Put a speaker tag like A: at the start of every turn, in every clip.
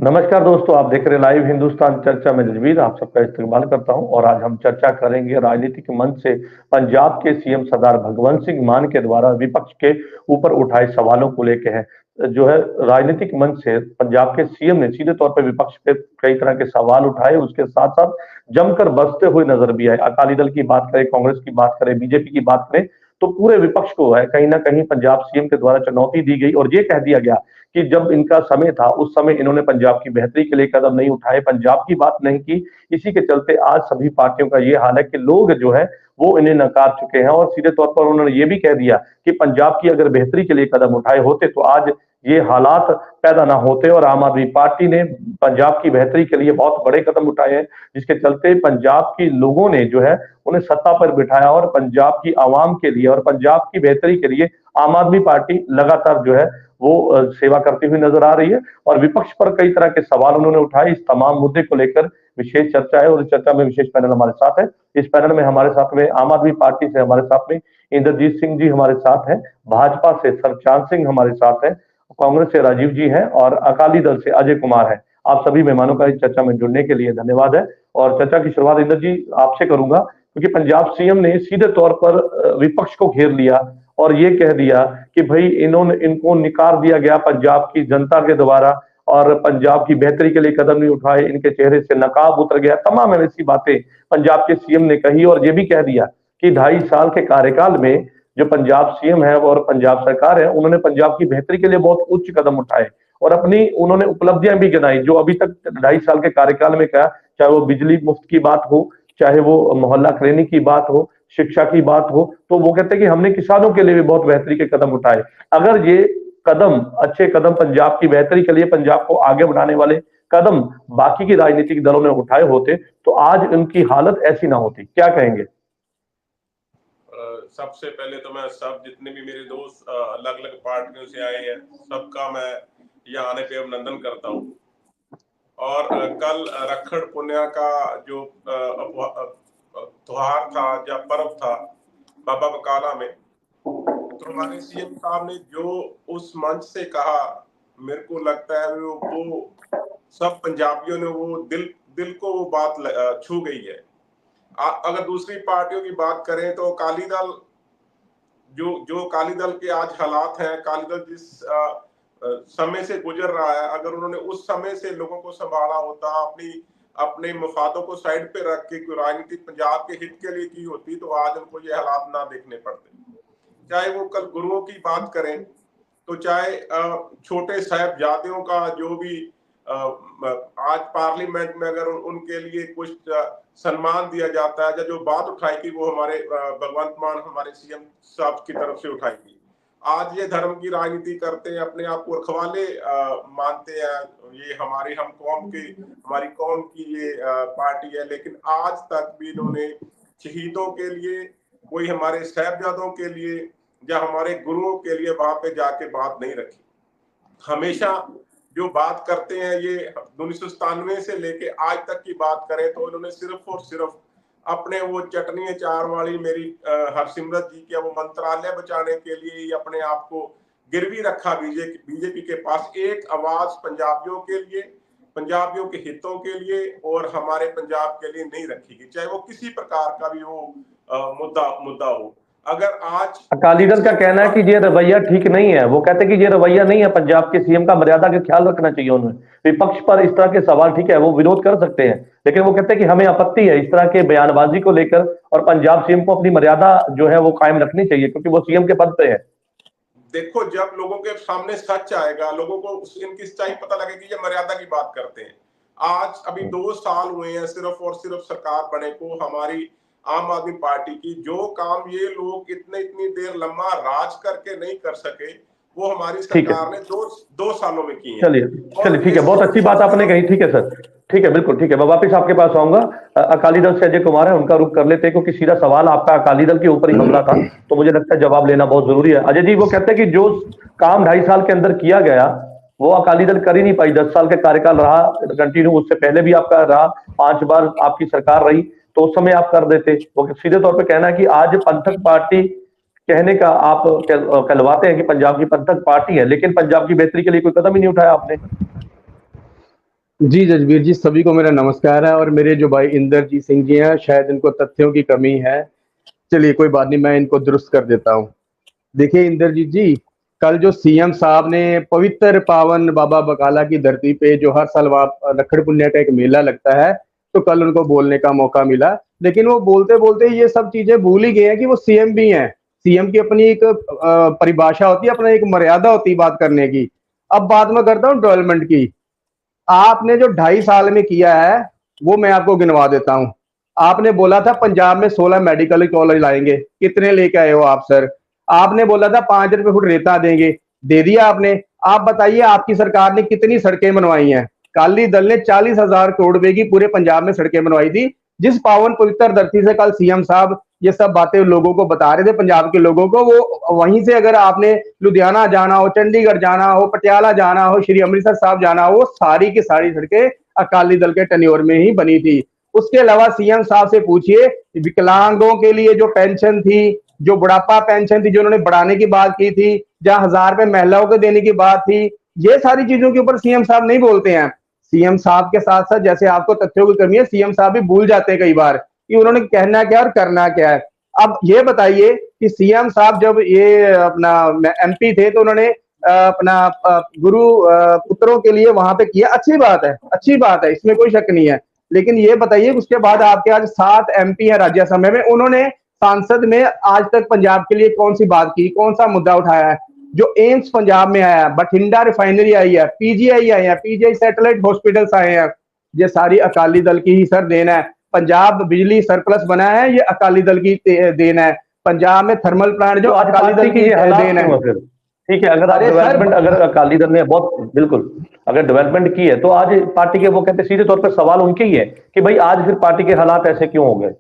A: नमस्कार दोस्तों, आप देख रहे हैं लाइव हिंदुस्तान चर्चा में जजवीर। आप सबका इस्तेमाल करता हूं और आज हम चर्चा करेंगे राजनीतिक मंच से पंजाब के सीएम सरदार भगवंत सिंह मान के द्वारा विपक्ष के ऊपर उठाए सवालों को लेके है। जो है राजनीतिक मंच से पंजाब के सीएम ने सीधे तौर पे विपक्ष पे कई तरह के सवाल उठाए, उसके साथ साथ जमकर बसते हुए नजर भी आए। अकाली दल की बात करें, कांग्रेस की बात करें, बीजेपी की बात करें, तो पूरे विपक्ष को है कहीं ना कहीं पंजाब सीएम के द्वारा चुनौती दी गई और ये कह दिया गया कि जब इनका समय था उस समय इन्होंने पंजाब की बेहतरी के लिए कदम नहीं उठाए, पंजाब की बात नहीं की। इसी के चलते आज सभी पार्टियों का ये हाल है कि लोग जो है वो इन्हें नकार चुके हैं और सीधे तौर पर उन्होंने ये भी कह दिया कि पंजाब की अगर बेहतरी के लिए कदम उठाए होते तो आज ये हालात पैदा ना होते। और आम आदमी पार्टी ने पंजाब की बेहतरी के लिए बहुत बड़े कदम उठाए हैं, जिसके चलते पंजाब के लोगों ने जो है उन्हें सत्ता पर बिठाया और पंजाब की आवाम के लिए और पंजाब की बेहतरी के लिए आम आदमी पार्टी लगातार जो है वो सेवा करती हुई नजर आ रही है। और विपक्ष पर कई तरह के सवाल उन्होंने उठाए। इस तमाम मुद्दे को लेकर विशेष चर्चा है और इस चर्चा में विशेष पैनल हमारे साथ है। इस पैनल में हमारे साथ में आम आदमी पार्टी से हमारे साथ में इंद्रजीत सिंह जी हमारे साथ हैं, भाजपा से सरचांद सिंह हमारे साथ हैं, कांग्रेस से राजीव जी हैं और अकाली दल से अजय कुमार है। आप सभी मेहमानों का इस चर्चा में जुड़ने के लिए धन्यवाद है। और चर्चा की शुरुआत इंद्र जी आपसे करूंगा, क्योंकि पंजाब सीएम ने सीधे तौर पर विपक्ष को घेर लिया और ये कह दिया कि भाई इनको निकार दिया गया पंजाब की जनता के द्वारा और पंजाब की बेहतरी के लिए कदम नहीं उठाए, इनके चेहरे से नकाब उतर गया। तमाम ऐसी बातें पंजाब के सीएम ने कही और ये भी कह दिया कि 2.5 साल के कार्यकाल में जो पंजाब सीएम है और पंजाब सरकार है, उन्होंने पंजाब की बेहतरी के लिए बहुत उच्च कदम उठाए और अपनी उन्होंने उपलब्धियां भी गिनाई जो अभी तक 2.5 साल के कार्यकाल में कहा। चाहे वो बिजली मुफ्त की बात हो, चाहे वो मोहल्ला क्लिनिक की बात हो, शिक्षा की बात हो, तो वो कहते हैं कि हमने किसानों के लिए भी बहुत बेहतरी के कदम उठाए। अगर ये कदम, अच्छे कदम पंजाब की बेहतरी के लिए, पंजाब को आगे बढ़ाने वाले कदम बाकी की राजनीतिक दलों ने उठाए होते तो आज उनकी हालत ऐसी ना होती। क्या कहेंगे?
B: सबसे पहले तो मैं सब जितने भी मेरे दोस्त अलग अलग पार्टियों से आए हैं सबका मैं यहाँ आने पे अभिनंदन करता हूँ। और कल रखड़ पुन्या का जो त्योहार था या पर्व था बाबा बकाला में, तो हमारे सीएम साहब ने जो उस मंच से कहा, मेरे को लगता है वो सब पंजाबियों ने वो दिल को वो बात छू गई है। अगर दूसरी पार्टियों की बात करें तो अकाली दल जो अकाली दल के आज हालात हैं, अकाली दल जिस समय से गुजर रहा है, अगर उन्होंने उस समय से लोगों को संभाला होता, अपने मफादों को साइड पे रख के कोई राजनीति पंजाब के हित के लिए की होती, तो आज उनको ये हालात ना देखने पड़ते। चाहे वो कल गुरुओं की बात करें, तो चाहे छोटे साहिबजादों का जो भी आज पार्लियामेंट में अगर उनके लिए कुछ सम्मान दिया जाता है, या जो बात उठाई थी वो हमारे भगवंत मान हमारे सीएम साहब की तरफ से उठाई थी। आज ये धर्म की राजनीति करते हैं, अपने आप को रखवाले मानते हैं, ये हमारी हमारी कौम की ये पार्टी है, लेकिन आज तक भी इन्होंने शहीदों के लिए, कोई हमारे साहिबजादों के लिए या हमारे गुरुओं के लिए वहां पे जाके बात नहीं रखी। हमेशा जो बात करते हैं ये 1997 से लेके आज तक की बात करें तो इन्होंने सिर्फ और सिर्फ अपने वो चटनी अचार वाली मेरी हरसिमरत जी के वो मंत्रालय बचाने के लिए ही अपने आप को गिरवी रखा। बीजेपी के पास एक आवाज पंजाबियों के लिए, पंजाबियों के हितों के लिए और हमारे पंजाब के लिए नहीं रखी गई, चाहे वो किसी प्रकार का भी वो मुद्दा हो। अगर आज
A: अकाली दल का कहना है कि ये रवैया ठीक नहीं है, वो कहते हैं कि ये रवैया नहीं है, पंजाब के सीएम का मर्यादा का ख्याल रखना चाहिए। उन्हें विपक्ष पर इस तरह के सवाल, ठीक है वो विरोध कर सकते हैं, लेकिन वो कहते हैं कि हमें आपत्ति है इस तरह के बयानबाजी को लेकर और पंजाब सीएम को अपनी मर्यादा जो है वो कायम रखनी चाहिए क्योंकि वो सीएम के पद पे है।
B: देखो, जब लोगों के सामने सच आएगा, लोगों को इनकी सच्चाई पता लगेगी, ये मर्यादा की बात करते हैं। आज अभी 2 साल हुए हैं सिर्फ और सिर्फ सरकार बने को, हमारी आम आदमी पार्टी की। जो काम ये लोग इतनी देर लंबा राज करके नहीं कर सके, वो हमारी सरकार ने दो सालों में की है।
A: चलिए ठीक है, बहुत अच्छी बात आपने कही। ठीक है सर, ठीक है, बिल्कुल ठीक है। मैं वापस आपके पास आऊंगा। अकाली दल से अजय कुमार है, उनका रुख कर लेते हैं क्योंकि सीधा सवाल आपका अकाली दल के ऊपर ही हमला था, तो मुझे लगता है जवाब लेना बहुत जरूरी है। अजय जी, वो कहते हैं कि जो काम 2.5 साल के अंदर किया गया वो अकाली दल कर ही नहीं पाई। 10 साल का कार्यकाल रहा कंटिन्यू, उससे पहले भी आपका रहा, 5 बार आपकी सरकार रही, तो उस समय आप कर देते। वो सीधे तौर पे कहना है कि आज पंथक पार्टी कहने का आप कहलवाते हैं कि पंजाब की पंथक पार्टी है, लेकिन पंजाब की बेहतरी के लिए कोई कदम ही नहीं उठाया आपने।
C: जी जजबीर जी, सभी को मेरा नमस्कार है। और मेरे जो भाई इंद्रजीत सिंह जी हैं, शायद इनको तथ्यों की कमी है। चलिए कोई बात नहीं, मैं इनको दुरुस्त कर देता हूँ। देखिए इंद्रजीत जी, कल जो सीएम साहब ने पवित्र पावन बाबा बकाला की धरती पे जो हर साल वहाँ रखड़ पुन्य का एक मेला लगता है, तो कल उनको बोलने का मौका मिला। लेकिन वो बोलते बोलते ये सब चीजें भूल ही गए हैं कि वो सीएम भी हैं। सीएम की अपनी एक परिभाषा होती है, अपना एक मर्यादा होती है बात करने की। अब बात मैं करता हूँ डेवलपमेंट की। आपने जो 2.5 साल में किया है वो मैं आपको गिनवा देता हूं। आपने बोला था पंजाब में 16 मेडिकल कॉलेज लाएंगे, कितने लेके आए हो आप सर? आपने बोला था 5 रुपए फुट रेता देंगे, दे दिया आपने। आप बताइए आपकी सरकार ने कितनी सड़कें बनवाई हैं? अकाली दल ने 40,000 करोड़ रुपए की पूरे पंजाब में सड़कें बनवाई थी। जिस पावन पवित्र धरती से कल सीएम साहब ये सब बातें लोगों को बता रहे थे, पंजाब के लोगों को, वो वहीं से अगर आपने लुधियाना जाना हो, चंडीगढ़ जाना हो, पटियाला जाना हो, श्री अमृतसर साहब जाना हो, सारी की सारी सड़कें अकाली दल के टेन्योर में ही बनी थी। उसके अलावा सीएम साहब से पूछिए, विकलांगों के लिए जो पेंशन थी, जो बुढ़ापा पेंशन थी, जो उन्होंने बढ़ाने की बात की थी, जहां 1,000 रुपए महिलाओं को देने की बात थी, ये सारी चीजों के ऊपर सीएम साहब नहीं बोलते हैं। सीएम साहब के साथ साथ जैसे आपको तथ्यों की कमी है, सीएम साहब भी भूल जाते हैं कई बार कि उन्होंने कहना क्या और करना क्या है। अब ये बताइए कि सीएम साहब जब ये अपना एमपी थे तो उन्होंने अपना गुरु पुत्रों के लिए वहां पे किया, अच्छी बात है, अच्छी बात है, इसमें कोई शक नहीं है। लेकिन ये बताइए उसके बाद आपके आज 7 एमपी है राज्यसभा में, उन्होंने सांसद में आज तक पंजाब के लिए कौन सी बात की, कौन सा मुद्दा उठाया है? जो एम्स पंजाब में आया है, बठिंडा रिफाइनरी आई है, पीजीआई आए हैं, पीजीआई सैटेलाइट हॉस्पिटल्स आए हैं, ये सारी अकाली दल की ही सर देन है। पंजाब बिजली सरप्लस बना है, ये अकाली दल की देन है। पंजाब में थर्मल प्लांट जो अकाली दल की देन है।
A: ठीक है, अगर आप डेवलपमेंट, अगर अकाली दल ने बहुत बिल्कुल अगर डेवलपमेंट की है तो आज पार्टी के, वो कहते सीधे तौर पर सवाल उनके ही है कि भाई आज फिर पार्टी के हालात ऐसे क्यों हो गए?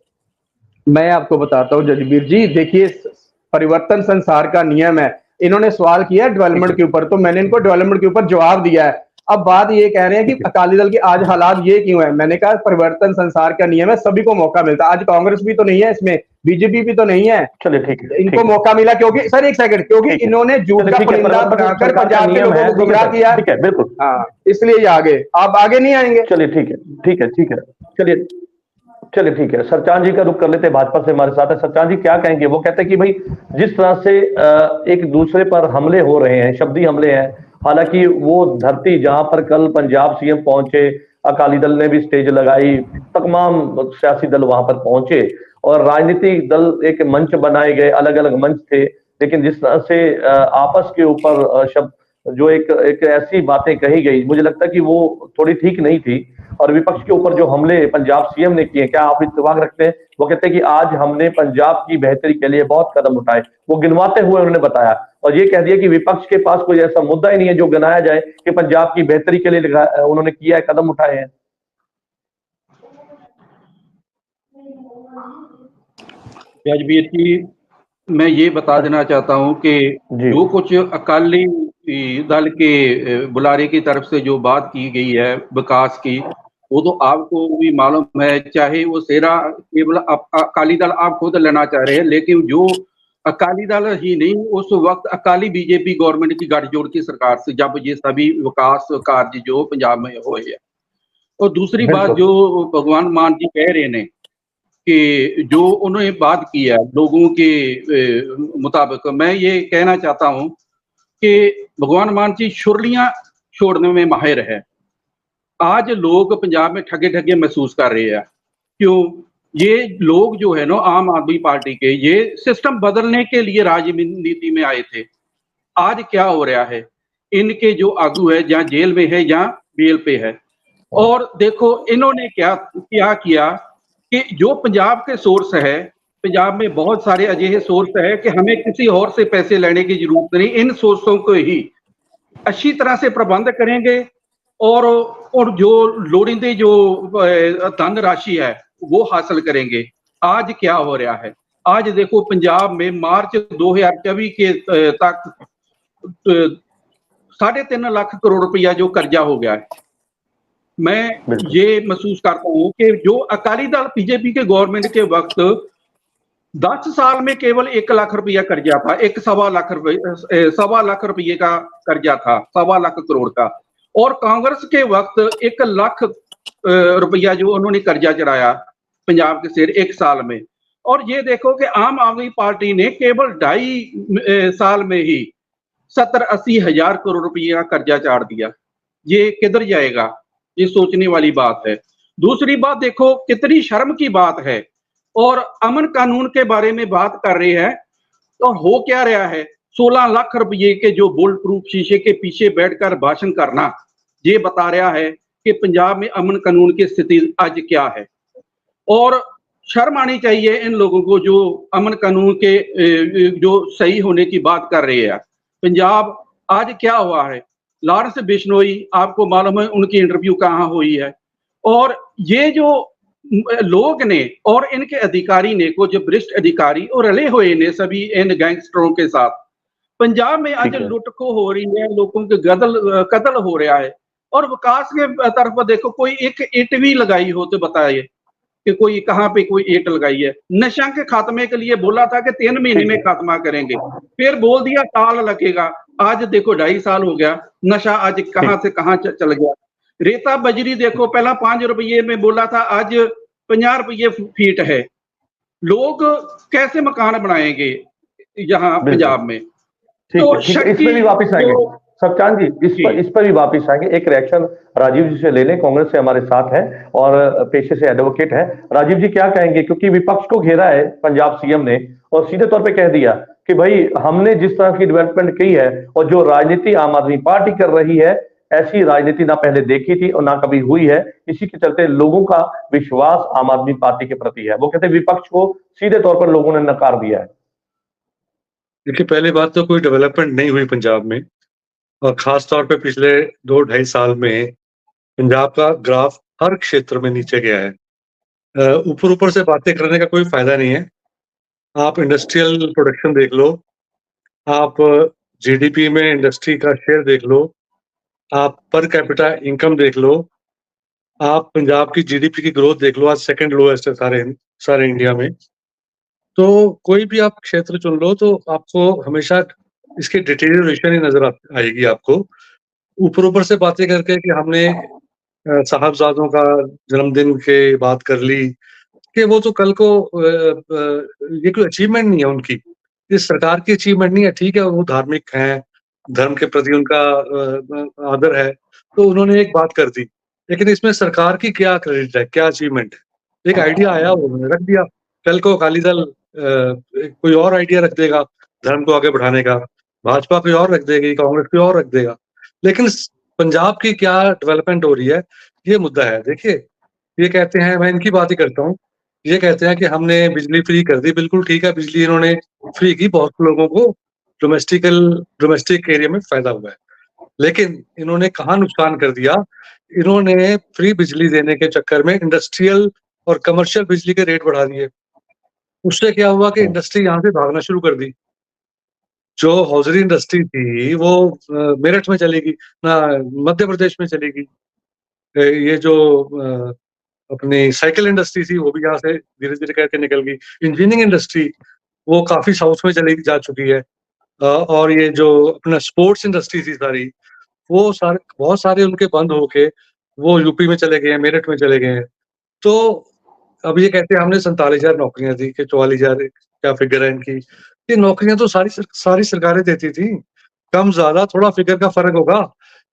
C: मैं आपको बताता हूँ जजबीर जी, देखिए परिवर्तन संसार का नियम है। इन्होंने सवाल किया डेवलपमेंट के ऊपर, तो मैंने इनको डेवलपमेंट के ऊपर जवाब दिया है। अब बात ये कह रहे हैं कि अकाली दल के आज हालात ये क्यों है। मैंने कहा परिवर्तन संसार का नियम है, सभी को मौका मिलता है। आज कांग्रेस भी तो नहीं है इसमें, बीजेपी भी तो नहीं है।
A: चलिए ठीक है,
C: इनको मौका मिला क्योंकि सर एक सेकंड, क्योंकि इन्होंने झूठ का परिंदा बनाकर पंजाब के लोगों को गुमराह किया।
A: ठीक है, बिल्कुल,
C: हाँ, इसलिए ये आगे, आप आगे नहीं आएंगे।
A: चलिए ठीक है, ठीक है, ठीक है, चलिए चलिए ठीक है। सरचांद जी का रुख कर लेते हैं, भाजपा से हमारे साथ है। सरचांद जी क्या कहेंगे? वो कहते हैं कि भाई जिस तरह से एक दूसरे पर हमले हो रहे हैं, शब्दी हमले हैं, हालांकि वो धरती जहां पर कल पंजाब सीएम पहुंचे, अकाली दल ने भी स्टेज लगाई, तमाम सियासी दल वहां पर पहुंचे और राजनीतिक दल एक मंच बनाए गए, अलग अलग मंच थे। लेकिन जिस तरह से आपस के ऊपर शब्द जो एक ऐसी बातें कही गई, मुझे लगता है कि वो थोड़ी ठीक नहीं थी। और विपक्ष के ऊपर जो हमले पंजाब सीएम ने किए, क्या आप इत्तेफाक रखते हैं? वो कहते हैं कि आज हमने पंजाब की बेहतरी के लिए बहुत कदम उठाए, वो गिनवाते हुए उन्होंने बताया और ये कह दिया कि विपक्ष के पास कोई ऐसा मुद्दा ही नहीं है जो गिनाया जाए कि पंजाब की बेहतरी के लिए उन्होंने किया है, कदम उठाए हैं।
D: जजबीर जी, मैं ये बता देना चाहता हूं कि जो कुछ अकाली दल के बुलारे की तरफ से जो बात की गई है विकास की, वो तो आपको भी मालूम है। चाहे वो सेरा केवल अकाली दल आप खुद लेना चाह रहे हैं, लेकिन जो अकाली दल ही नहीं, उस वक्त अकाली बीजेपी गवर्नमेंट की गठजोड़ की सरकार से जब ये सभी विकास कार्य जो पंजाब में हुए हैं। और दूसरी बात जो भगवान मान जी कह रहे हैं कि जो उन्होंने बात की है लोगों के मुताबिक, मैं ये कहना चाहता हूं कि भगवान मान जी शुरलियां छोड़ने में माहिर है। आज लोग पंजाब में ठगे ठगे महसूस कर रहे हैं। क्यों? ये लोग जो है ना आम आदमी पार्टी के, ये सिस्टम बदलने के लिए राजनीति में आए थे। आज क्या हो रहा है, इनके जो आगू है या जेल में है या बेल पे है। और देखो इन्होंने क्या किया कि जो पंजाब के सोर्स है, पंजाब में बहुत सारे अजिहे सोर्स है कि हमें किसी और से पैसे लेने की जरूरत नहीं, इन सोर्सों को ही अच्छी तरह से प्रबंध करेंगे और जो लोड़ींदी जो धन राशि है वो हासिल करेंगे। आज क्या हो रहा है, आज देखो पंजाब में मार्च 2024 के तक 3.5 लाख करोड़ रुपया जो कर्जा हो गया है। मैं ये महसूस करता हूं कि जो अकाली दल बीजेपी के गवर्नमेंट के वक्त 10 साल में केवल 1 लाख रुपया कर्जा था, 1.25 लाख रुपये का कर्जा था, 1.25 लाख करोड़ का। और कांग्रेस के वक्त 1 लाख रुपया जो उन्होंने कर्जा चढ़ाया पंजाब के सिर 1 साल में। और ये देखो कि आम आदमी पार्टी ने केवल 2.5 साल में ही 70-80 हजार करोड़ रुपया कर्जा चाड़ दिया। ये किधर जाएगा? ये सोचने वाली बात है। दूसरी बात देखो, कितनी शर्म की बात है। और अमन कानून के बारे में बात कर रहे हैं, और हो क्या रहा है? 16 लाख रुपये के जो बुलेट प्रूफ शीशे के पीछे बैठकर भाषण करना, ये बता रहा है कि पंजाब में अमन कानून की स्थिति आज क्या है। और शर्म आनी चाहिए इन लोगों को जो अमन कानून के जो सही होने की बात कर रहे हैं। पंजाब आज क्या हुआ है? लॉरेंस बिश्नोई, आपको मालूम है उनकी इंटरव्यू कहाँ हुई है। और ये जो लोग ने और इनके अधिकारी ने, को जो वरिष्ठ अधिकारी और रले हुए ने सभी इन गैंगस्टरों के साथ, पंजाब में आज लुटखो हो रही है, लोगों के कत्ल हो रहा है। और विकास के तरफ देखो, कोई एक ईंट भी लगाई हो तो बताइए कि कोई कहाँ पे कोई ईंट लगाई है। नशा के खात्मे के लिए बोला था कि 3 महीने में खात्मा करेंगे, फिर बोल दिया साल लगेगा। आज देखो 2.5 साल हो गया, नशा आज कहाँ से कहाँ चल गया। रेता बजरी देखो, पहला 5 रुपये में बोला था, आज 50 रुपये फीट है। लोग कैसे मकान बनाएंगे यहाँ पंजाब में?
A: तो इस पर भी वापस आएंगे सत्यान जी, इस पर भी वापस आएंगे। एक रिएक्शन राजीव जी से ले लें, कांग्रेस से हमारे साथ है और पेशे से एडवोकेट है। राजीव जी क्या कहेंगे, क्योंकि विपक्ष को घेरा है पंजाब सीएम ने और सीधे तौर पे कह दिया कि भाई हमने जिस तरह की डेवलपमेंट की है और जो राजनीति आम आदमी पार्टी कर रही है, ऐसी राजनीति ना पहले देखी थी और ना कभी हुई है। इसी के चलते लोगों का विश्वास आम आदमी पार्टी के प्रति है। वो कहते हैं विपक्ष को सीधे तौर पर लोगों ने नकार दिया है।
E: देखिए, पहली बात तो कोई डेवलपमेंट नहीं हुई पंजाब में, और खास तौर पे पिछले 2-2.5 साल में पंजाब का ग्राफ हर क्षेत्र में नीचे गया है। ऊपर ऊपर से बातें करने का कोई फायदा नहीं है। आप इंडस्ट्रियल प्रोडक्शन देख लो, आप जीडीपी में इंडस्ट्री का शेयर देख लो, आप पर कैपिटा इनकम देख लो, आप पंजाब की जीडीपी की ग्रोथ देख लो, आज सेकंड लोएस्ट है सारे इंडिया में। तो कोई भी आप क्षेत्र चुन लो तो आपको हमेशा इसकी डिटेरियोरेशन ही नजर आएगी आपको। ऊपर ऊपर से बातें करके कि हमने साहबजादों का जन्मदिन के बात कर ली, कि वो तो कल को ये कोई अचीवमेंट नहीं है उनकी, इस सरकार की अचीवमेंट नहीं है। ठीक है, वो धार्मिक हैं, धर्म के प्रति उनका आदर है, तो उन्होंने एक बात कर दी, लेकिन इसमें सरकार की क्या क्रेडिट है, क्या अचीवमेंट? एक आइडिया आया, उन्होंने रख दिया। कल को अकाली दल कोई और आइडिया रख देगा धर्म को आगे बढ़ाने का, भाजपा कोई और रख देगी, कांग्रेस कोई और रख देगा, लेकिन पंजाब की क्या डेवलपमेंट हो रही है, ये मुद्दा है। देखिए, ये कहते हैं, मैं इनकी बात ही करता हूँ, ये कहते हैं कि हमने बिजली फ्री कर दी। बिल्कुल ठीक है, बिजली इन्होंने फ्री की, बहुत लोगों को डोमेस्टिक एरिया में फायदा हुआ है, लेकिन इन्होंने कहाँ नुकसान कर दिया? इन्होंने फ्री बिजली देने के चक्कर में इंडस्ट्रियल और कमर्शियल बिजली के रेट बढ़ा दिए। उससे क्या हुआ कि इंडस्ट्री यहाँ से भागना शुरू कर दी। जो हौजरी इंडस्ट्री थी वो मेरठ में चलेगी ना, मध्य प्रदेश में चलेगी। ये जो अपनी साइकिल इंडस्ट्री थी वो भी यहाँ से धीरे धीरे करके निकल गई। इंजीनियरिंग इंडस्ट्री वो काफी साउथ में चली जा चुकी है, और ये जो अपना स्पोर्ट्स इंडस्ट्री थी सारी, वो बहुत सारे उनके बंद होके वो यूपी में चले गए हैं, मेरठ में चले गए हैं। तो अब ये कहते हैं हमने 47,000 नौकरियां दी कि 44,000 क्या फिगर है इनकी। ये नौकरियां तो सारी सरकारें देती थी, कम ज्यादा थोड़ा फिगर का फर्क होगा।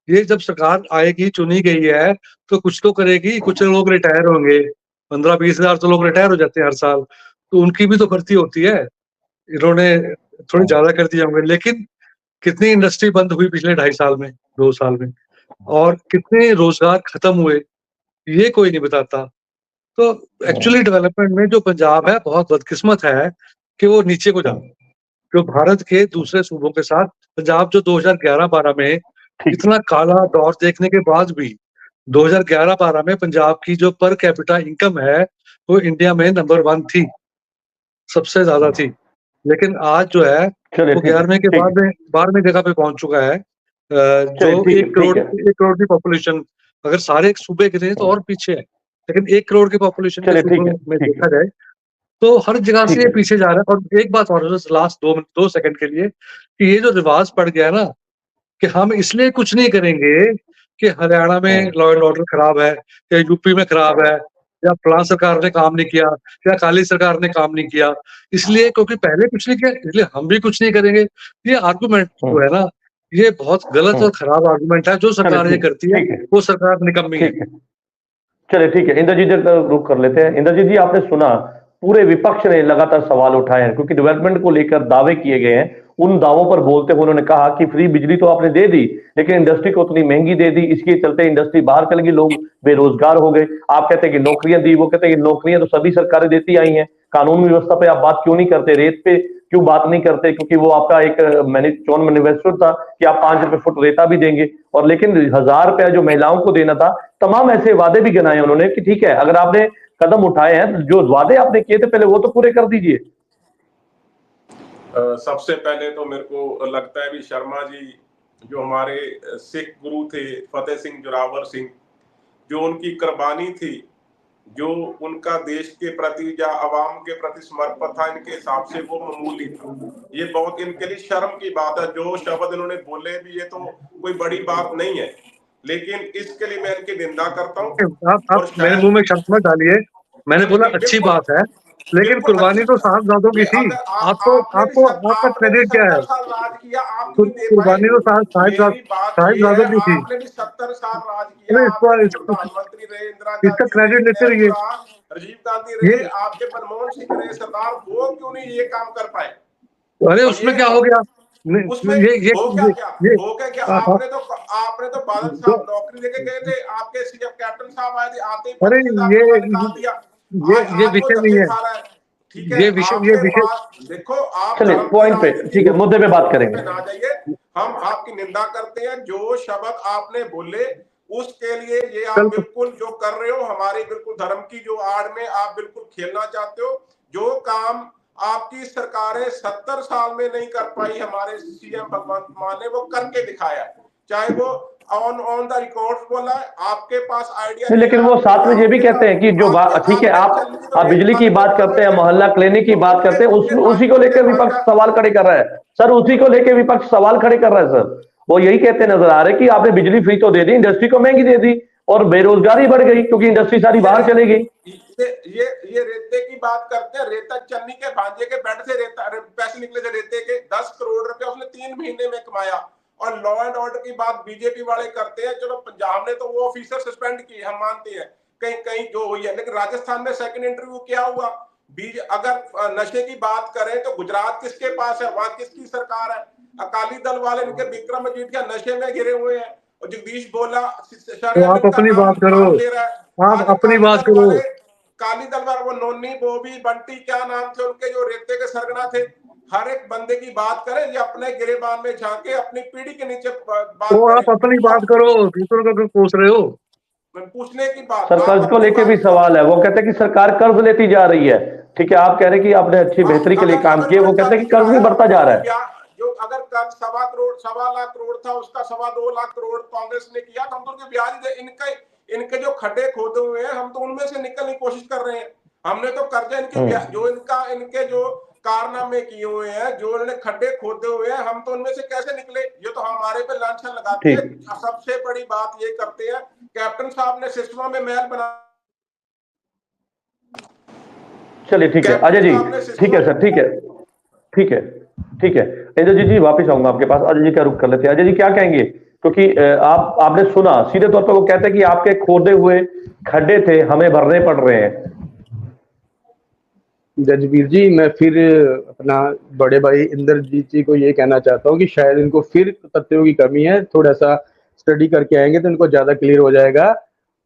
E: ये जब सरकार आएगी, चुनी गई है, तो कुछ तो करेगी। कुछ लोग रिटायर होंगे, 15-20 हजार तो लोग रिटायर हो जाते हैं हर साल, तो उनकी भी तो भर्ती होती है। इन्होंने थोड़ी ज्यादा कर दिए होंगे, लेकिन कितनी इंडस्ट्री बंद हुई पिछले 2.5 साल में, 2 साल में, और कितने रोजगार खत्म हुए, ये कोई नहीं बताता। तो एक्चुअली डेवलपमेंट में जो पंजाब है बहुत बदकिस्मत है कि वो नीचे को जाए। जो भारत के दूसरे सूबों के साथ पंजाब जो 2011-12 में इतना काला दौर देखने के बाद भी 2011-12 में पंजाब की जो पर कैपिटा इनकम है वो इंडिया में नंबर 1 थी, सबसे ज्यादा थी। लेकिन आज जो है वो 11वें के बाद में 12वें जगह पे पहुंच चुका है। जो 1 करोड़ की पॉपुलेशन, अगर सारे सूबे गिने तो और पीछे है, लेकिन 1 करोड़ की पॉपुलेशन में देखा जाए तो हर जगह से ये पीछे जा रहा है। और एक बात और लास्ट 2 सेकंड के लिए, कि ये जो रिवाज पड़ गया ना कि हम इसलिए कुछ नहीं करेंगे कि हरियाणा में लॉ एंड ऑर्डर खराब है या यूपी में खराब है या फलां सरकार ने काम नहीं किया या अकाली सरकार ने काम नहीं किया, इसलिए क्योंकि पहले कुछ नहीं किया इसलिए हम भी कुछ नहीं करेंगे। ये आर्गुमेंट जो है ना, ये बहुत गलत और खराब आर्गुमेंट है। जो सरकार ये करती है वो सरकार निकम्मी है।
A: चलिए ठीक है, इंद्रजीत जी रुक कर लेते हैं। इंद्रजीत जी, आपने सुना पूरे विपक्ष ने लगातार सवाल उठाए हैं क्योंकि डेवलपमेंट को लेकर दावे किए गए हैं। उन दावों पर बोलते हुए उन्होंने कहा कि फ्री बिजली तो आपने दे दी, लेकिन इंडस्ट्री को उतनी महंगी दे दी, इसके चलते इंडस्ट्री बाहर चल गई, लोग बेरोजगार हो गए। आप कहते हैं कि नौकरियां दी, वो कहते हैं कि नौकरियां तो सभी सरकारें देती आई हैं। कानून व्यवस्था पे आप बात क्यों नहीं करते? रेत पे क्यों बात नहीं करते? क्योंकि वो आपका एक चोन मैनिफेस्टो था कि आप 5 रुपए फुट रेता भी देंगे, और लेकिन 1000 रुपया जो महिलाओं को देना था, तमाम ऐसे वादे भी गिनाए उन्होंने कि ठीक है, अगर आपने कदम उठाए हैं, जो वादे आपने किए थे पहले वो तो पूरे कर दीजिए।
B: सबसे पहले तो मेरे को लगता है भी शर्मा जी जो हमारे सिख गुरु थे, फतेह सिंह जोरावर सिंह, जो उनकी कुर्बानी थी, जो उनका देश के प्रति या अवाम के प्रति समर्पण था, इनके हिसाब से वो मामूली था। ये बहुत इनके लिए शर्म की बात है। जो शब्द इन्होंने बोले भी, ये तो कोई बड़ी बात नहीं है, लेकिन इसके लिए मैं इनकी निंदा करता हूँ।
E: आप मेरे मुंह में शब्द मत डालिए। मैंने बोला अच्छी बात है, लेकिन कुर्बानी तो साहबजादों की थी। आपका क्रेडिट क्या है? कुर्बानी तो साहबजादों की थी।
B: आपने भी 70 साल राज किया, प्रधानमंत्री रहे, इंदिरा गांधी,
E: इसका क्रेडिट लेते रहिए।
B: राजीव गांधी रहे, आपके मनमोहन सिंह रहे, सरदार, वो क्यों नहीं ये काम कर पाए?
E: अरे उसमें क्या हो गया?
B: उसमें ये हो क्या? आपने तो बादल साहब नौकरी लेके गए थे, आपके सीएम कैप्टन साहब आए थे, आते ही
E: अरे ये विषय नहीं है।
B: ठीक है, ये विषय देखो, आप
A: चलिए पॉइंट पे, ठीक है, मुद्दे पे बात करेंगे।
B: ना जाइए, हम आपकी निंदा करते हैं। जो शब्द आपने बोले उसके लिए ये आप बिल्कुल जो कर रहे हो, हमारी बिल्कुल धर्म की जो आड़ में आप बिल्कुल खेलना चाहते हो। जो काम आपकी सरकारें 70 साल में नहीं कर पाई, हमारे सीएम भगवंत मान ने वो करके दिखाया। चाहे वो ऑन द रिकॉर्ड बोला, आपके पास आइडिया,
A: लेकिन वो साथ में ये भी कहते हैं कि जो ठीक है, आप बिजली की बात करते हैं, मोहल्ला क्लिनिक की बात करते हैं, उसी को लेकर विपक्ष सवाल खड़े कर रहा है सर। उसी को लेकर विपक्ष सवाल खड़े कर रहा है सर। वो यही कहते नजर आ रहे कि आपने बिजली फ्री तो दे दी, इंडस्ट्री को महंगी दे दी और बेरोजगारी बढ़ गई क्योंकि इंडस्ट्री सारी बाहर चली गई।
B: ये रेते की बात करते हैं। रेता चन्नी के भांजे के बेड से पैसे निकले थे रेते के, 10 करोड़ रुपए उसने 3 महीने में कमाया। और लॉ एंड ऑर्डर की बात बीजेपी वाले करते हैं। चलो पंजाब ने तो वो ऑफिसर सस्पेंड किए, हम मानते हैं, कहीं कहीं जो हुई है, लेकिन राजस्थान में सेकंड इंटरव्यू क्या हुआ? अगर नशे की बात करें तो गुजरात किसके पास है? वहां किसकी सरकार है? अकाली दल वाले, इनके विक्रम मजीठिया नशे में घिरे हुए हैं, और जगदीश बोला
E: तो आप अपनी बात करो, आप अपनी बात करो।
B: काली दल वाले वो नोनी, बोबी, बंटी, क्या नाम थे उनके, जो रेते के सरगना थे, हर एक बंदे की बात करें या अपने गिरेबान में झांके, अपनी पीढ़ी के नीचे बात
E: तो आप अपनी बात करो, दूसरों को पूछ रहे हो।
B: पूछने की बात,
A: सर कर्ज को लेके भी सवाल है। वो कहते हैं कि सरकार कर्ज लेती जा रही है। ठीक है, आप कह रहे हैं कि आपने अच्छी बेहतरी के लिए काम किया, वो कहते हैं कि कर्ज भी बढ़ता जा रहा है।
B: जो अगर कर्ज 1.25 लाख करोड़ था, उसका 2.25 लाख करोड़ कांग्रेस ने किया, तो हम तो उनके ब्याज इनके जो खड्डे खोदे हुए हैं, हम तो उनमें से निकलने की कोशिश कर रहे हैं। हमने तो कर्जा इनके इनके जो कारनामे किए हुए हैं, जो उन्होंने खड्डे खोदे हुए हैं, हम तो उनमें से कैसे निकले? ये तो हमारे पे लांछन लगाते हैं। सबसे बड़ी बात ये करते हैं, कैप्टन साहब ने सिस्टमों में महल बना।
A: चलिए ठीक है अजय जी, ठीक है सर, ठीक है इंद्रजीत जी, वापस आऊंगा आपके पास। अजय जी का रुख कर लेते हैं। अजय जी क्या कहेंगे, क्योंकि आपने सुना सीधे तौर पर वो कहते हैं कि आपके खोदे हुए खड्डे थे, हमें भरने पड़ रहे हैं।
C: जजवीर जी, मैं फिर अपना बड़े भाई इंद्रजीत जी को ये कहना चाहता हूँ कि शायद इनको फिर तथ्यों की कमी है, थोड़ा सा स्टडी करके आएंगे तो इनको ज्यादा क्लियर हो जाएगा।